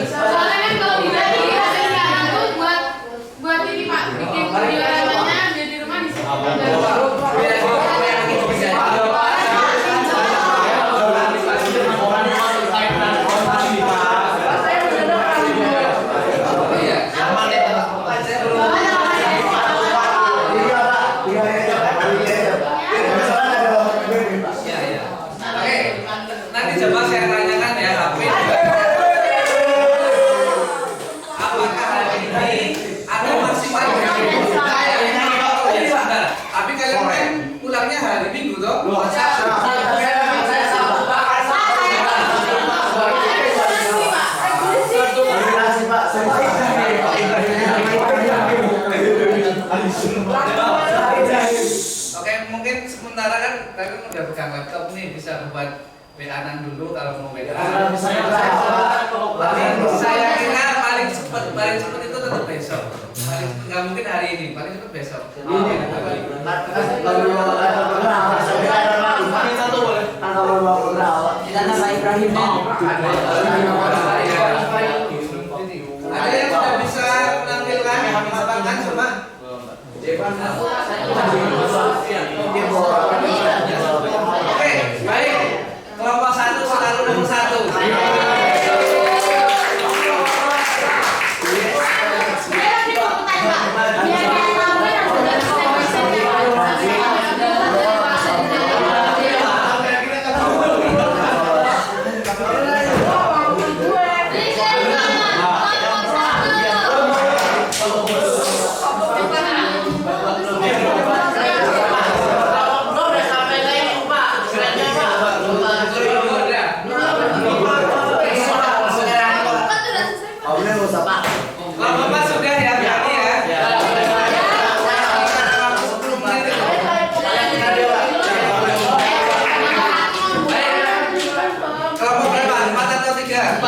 Soalnya kan kalau di dari itu buat ini Pak, bikin pengirimannya jadi rumah di sini. Nanti coba saya tanyakan ya HP. Apakah hari ini ada maksimal tapi kalian kan pulangnya hari Minggu toh? Oke, mungkin sementara kan kalian udah pegang laptop nih bisa buat WA-an dulu kalau mau WA. Saya kira paling cepat itu tetap besok. Paling nggak mungkin hari ini, paling cepat besok. Ada yang sudah bisa menampilkan lapangan coba? Oke, baik. Kelompok 1 selalu nomor 1. Bapak sudah ya, berarti ya. Kelompok berapa? 4 atau 3?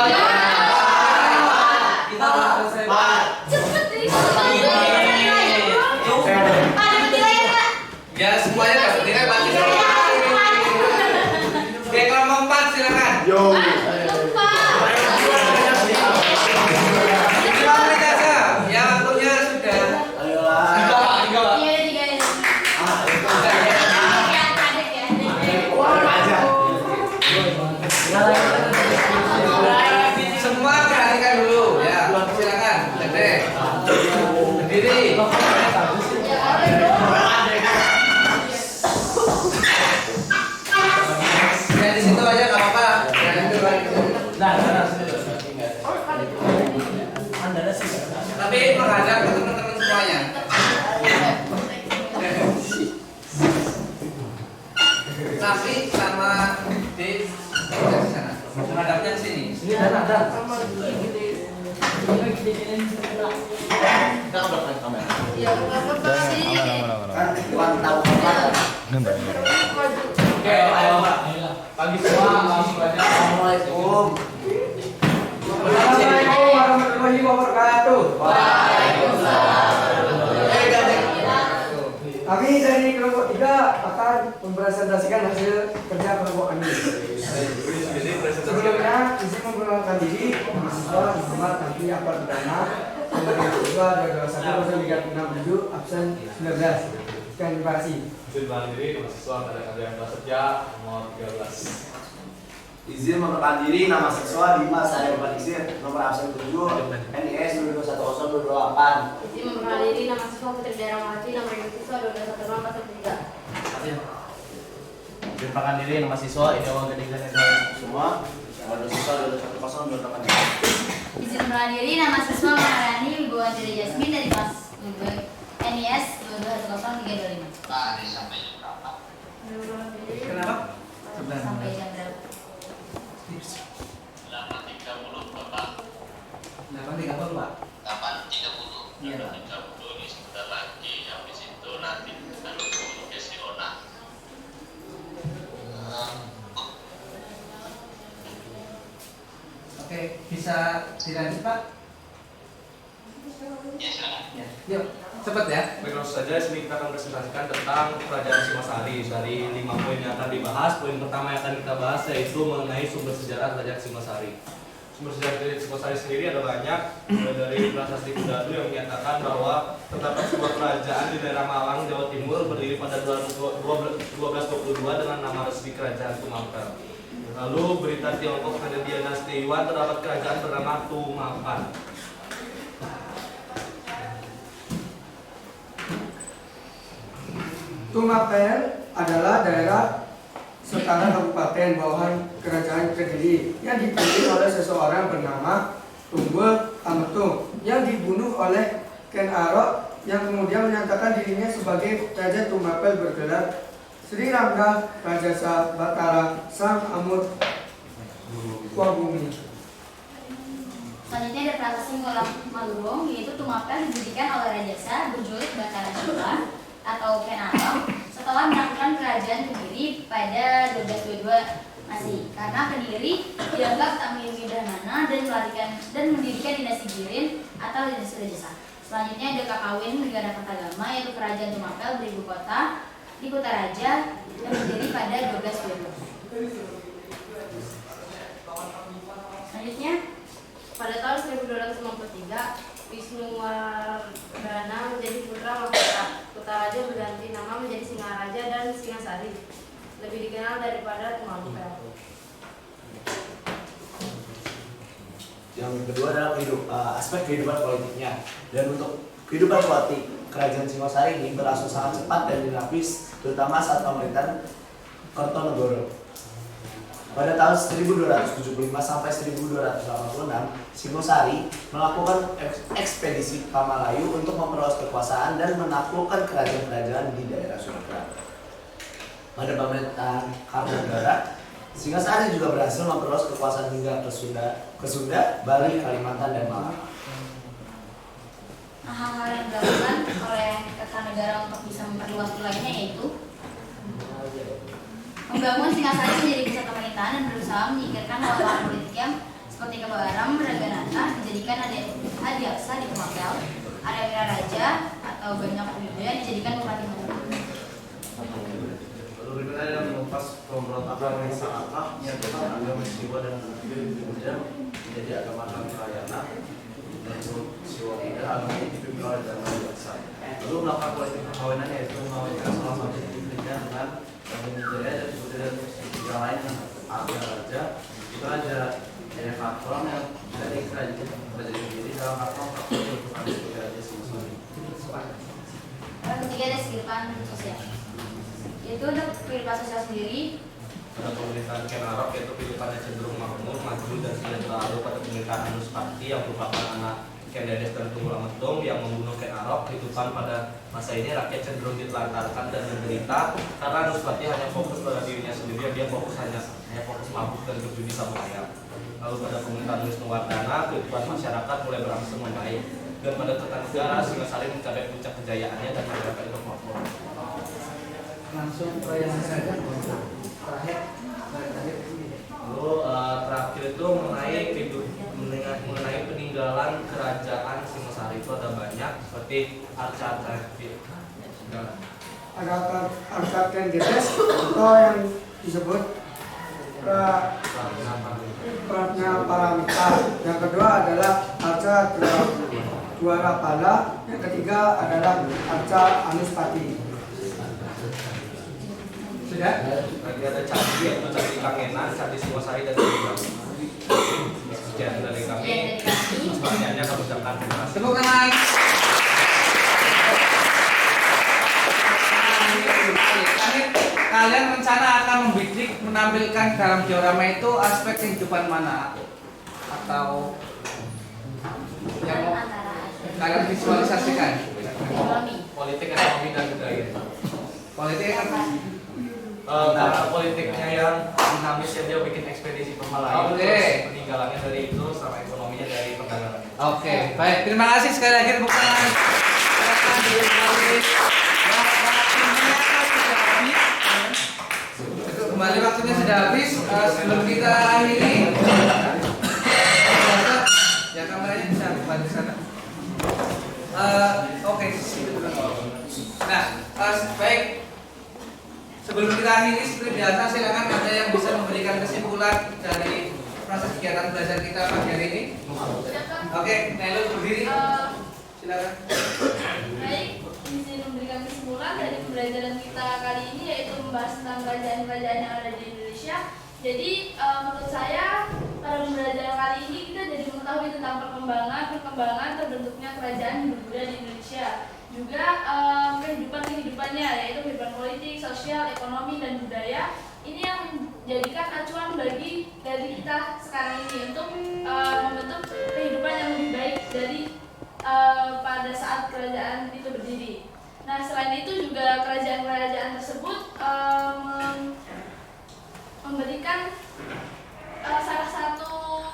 Ya semuanya dapat nilai pasti. Oke, kelompok 4 silakan. Yo. Terima kasih. Ya waktunya sudah. Semua perhatikan dulu ya. Oke. Berdiri. Ya di situ aja nggak apa-apa. Tapi menghadap ke teman-teman semuanya. Tapi sama di sana. Menghadapnya ke sini. Ya, apa sih? Kan Tuhan tahu apa. Oke, ayo Pak. Pagi semua, langsung aja. Assalamualaikum. Assalamualaikum warahmatullahi wabarakatuh. Kami dari kelompok 3 akan mempresentasikan hasil kerja kelompok kami. Sebelumnya, izin memperkenalkan diri, mahasiswa Muhammad Nafi Akbar Perdana, nomor mahasiswa 2210367, absen 19. Sekian, terima kasih. Izin balik diri, mahasiswa pada kajian kelas kerja nomor 13. Izin memperkenalkan diri, nama siswa Dimas saya Bapak nomor absen 7, NIS 2210228. Izin memperkenalkan diri, nama siswa Putri Daerah Mahati, nomor siswa 121043. Perkenalkan diri, nama siswa Idewa Gading dan Ega semua. Nomor siswa 21028. Izin memperkenalkan diri, nama siswa Maharani Wibawa Jari Yasmin dari kelas NIS 221035. Kenapa? Sampai jam berapa? 8.30 Bapak. 8.30 Pak. 8.30. Iya. 8.30 ini sebentar lagi. Habis itu nanti kita nunggu Ona. Oke, bisa dilanjut Pak? Ya, silakan. Ya. Yuk, cepat ya. Baik, langsung saja sini kita akan presentasikan tentang Kerajaan Singasari. Dari 5 poin yang akan dibahas, poin pertama yang akan kita bahas yaitu mengenai sumber sejarah Kerajaan Singasari. Sumber sejarah Kerajaan Singasari sendiri ada banyak, mulai dari prasasti Kudadu yang menyatakan bahwa terdapat sebuah kerajaan di daerah Malang, Jawa Timur berdiri pada 1222 dengan nama resmi Kerajaan Tumapel. Lalu berita Tiongkok pada dinasti Yuan terdapat kerajaan bernama Tumapan. Tumapel adalah daerah setara kabupaten bawahan kerajaan Kediri yang dipimpin oleh seseorang bernama Tunggul Ametung yang dibunuh oleh Ken Arok yang kemudian menyatakan dirinya sebagai Raja Tumapel bergelar Sri Rangga Rajasa Batara Sang Amur Wabumi. Selanjutnya ada prasasti Ngulang Malurung, yaitu Tumapel didirikan oleh Rajasa berjuluk Batara Siwa atau Ken Arok setelah menaklukkan kerajaan Kediri pada 1222 Masehi. Karena Kediri dianggap tak memiliki Brahmana dan mendirikan dinasti Girin atau dinasti Rajasa. Selanjutnya ada Kakawin Negara Kertagama, yaitu kerajaan Tumapel beribu kota di Kutaraja yang berdiri pada 1222. Selanjutnya pada tahun 1253 Wisnuwardana menjadi putra mahkota. Kutaraja berganti nama menjadi Singaraja dan Singasari, lebih dikenal daripada Tumapel. Yang kedua adalah aspek kehidupan politiknya. Dan untuk kehidupan politik, Kerajaan Singasari ini berlangsung sangat cepat dan dinamis, terutama saat pemerintahan Kertonegoro. Pada tahun 1275 sampai 1286, Singasari melakukan ekspedisi ke Malayu untuk memperluas kekuasaan dan menaklukkan kerajaan-kerajaan di daerah Sumatera. Pada pemerintahan Kartanegara, Singasari juga berhasil memperluas kekuasaan hingga ke Sunda, Bali, Kalimantan, dan Malang. Nah, hal-hal yang dilakukan oleh Kertanegara untuk bisa memperluas wilayahnya yaitu membangun Singasari menjadi pusat pemerintahan dan berusaha menyingkirkan lawan politik yang seperti Kebawaram, Raganata dijadikan Adiaksa di Tumapel, Arya Wiraraja atau Banyak Wijaya dijadikan Bupati Mataram. Lalu berikutnya adalah mengupas pemberontakan yang sangatlah menyatukan agama Siwa dan kemudian menjadi agama Ramayana dan Siwa tidak agama dipimpin oleh Dharma Yaksa. Lalu melakukan politik perkawinan yaitu mengawinkan salah satu putrinya dengan Raden Wijaya dan putri yang lain dengan Arya Raja. Itu aja faktor yang dari kerajaan Kediri dalam faktor kehidupan sosial. Yaitu untuk kehidupan sosial sendiri, Pada pemerintahan Ken Arok yaitu kehidupannya cenderung makmur, maju dan sejahtera. Lalu pada pemerintahan Anuspati yang merupakan anak Ken Dedes dan Tunggul Ametung yang membunuh Ken Arok, kehidupan pada masa ini rakyat cenderung ditelantarkan dan menderita karena Anuspati hanya fokus pada dirinya sendiri, dia hanya fokus mabuk dan berjudi sama ayam. Lalu pada pemerintahan Wisnuwardana kehidupan masyarakat mulai berangsur membaik dan pada Kertanegara Singasari mencapai puncak kejayaannya dan masyarakat itu makmur. Langsung ke yang saja terakhir. Lalu terakhir itu mengenai peninggalan kerajaan Singasari itu ada banyak seperti arca-arca Ada arca Ken Dedes atau yang disebut Pratnya Paramita. Yang kedua adalah arca Dwarapala. Yang ketiga adalah arca Anuspati. Sudah? Nanti ada candi yaitu candi Kangenan, candi Singasari dan candi Galuh. Sekian dari kami. Selanjutnya kami ucapkan terima kasih. Tepuk tangan. Kalian rencana akan membidik menampilkan dalam diorama itu aspek kehidupan mana? Atau yang mau kalian visualisasikan? Politik, ekonomi dan budaya. Politik Karena politiknya yang dinamis ya dia bikin ekspedisi ke Malaya. Oke. Terus peninggalannya dari itu sama ekonominya dari perdagangan. Oke, baik. Terima kasih sekali lagi tepuk tangan. Kembali waktunya sudah habis. Sebelum kita akhiri, ya kameranya bisa kembali ke sana. Oke. Nah, baik. Sebelum kita akhiri seperti biasa, silakan ada yang bisa memberikan kesimpulan dari proses kegiatan belajar kita pagi hari ini. Oke, Nelo berdiri. Silakan. Baik, izin memberikan kesimpulan dari pembelajaran kita kali ini yaitu membahas tentang kerajaan-kerajaan yang ada di Indonesia. Jadi menurut saya pada pembelajaran kali ini kita jadi mengetahui tentang perkembangan terbentuknya kerajaan yang berbeda di Indonesia. Juga kehidupannya yaitu kehidupan politik, sosial, ekonomi dan budaya. Ini yang menjadikan acuan bagi dari kita sekarang ini untuk membentuk kehidupan yang lebih baik dari pada saat kerajaan itu berdiri. Nah, selain itu juga kerajaan-kerajaan tersebut memberikan salah satu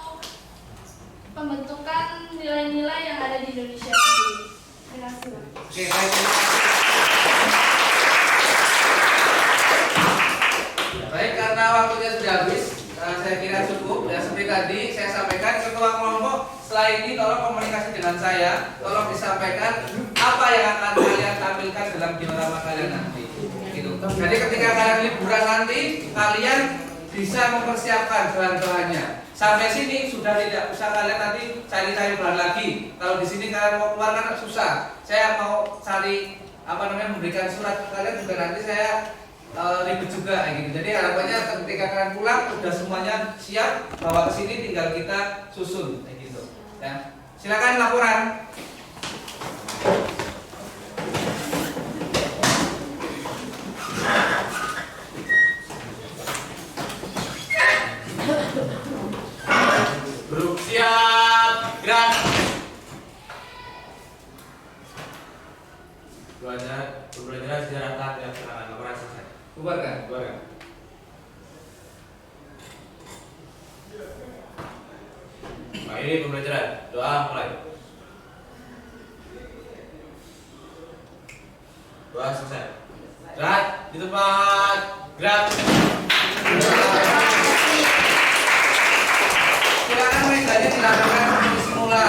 pembentukan nilai-nilai yang ada di Indonesia sendiri. Terima kasih. Oke, baik. Baik, karena waktunya sudah habis, saya kira cukup. Ya, seperti tadi saya sampaikan, ketua kelompok setelah ini tolong komunikasi dengan saya, tolong disampaikan apa yang akan kalian tampilkan dalam diorama kalian nanti. Gitu. Jadi ketika kalian liburan nanti, kalian bisa mempersiapkan bahan-bahannya. Sampai sini sudah tidak usah kalian nanti cari-cari bahan lagi. Kalau di sini kalian mau keluar kan susah. Saya mau cari memberikan surat ke kalian juga nanti saya ribet juga gitu. Jadi harapannya ketika kalian pulang udah semuanya siap, bawa ke sini tinggal kita susun kayak gitu. Ya. Silakan laporan. Grup siap, gerak. Pembelajaran sejarah tak dilaksanakan. Laporan selesai. Bubarkan. Nah, ini pembelajaran. Doa mulai. Doa selesai. Gerak di tempat. Gerak. Silakan mejanya dilakukan seperti semula.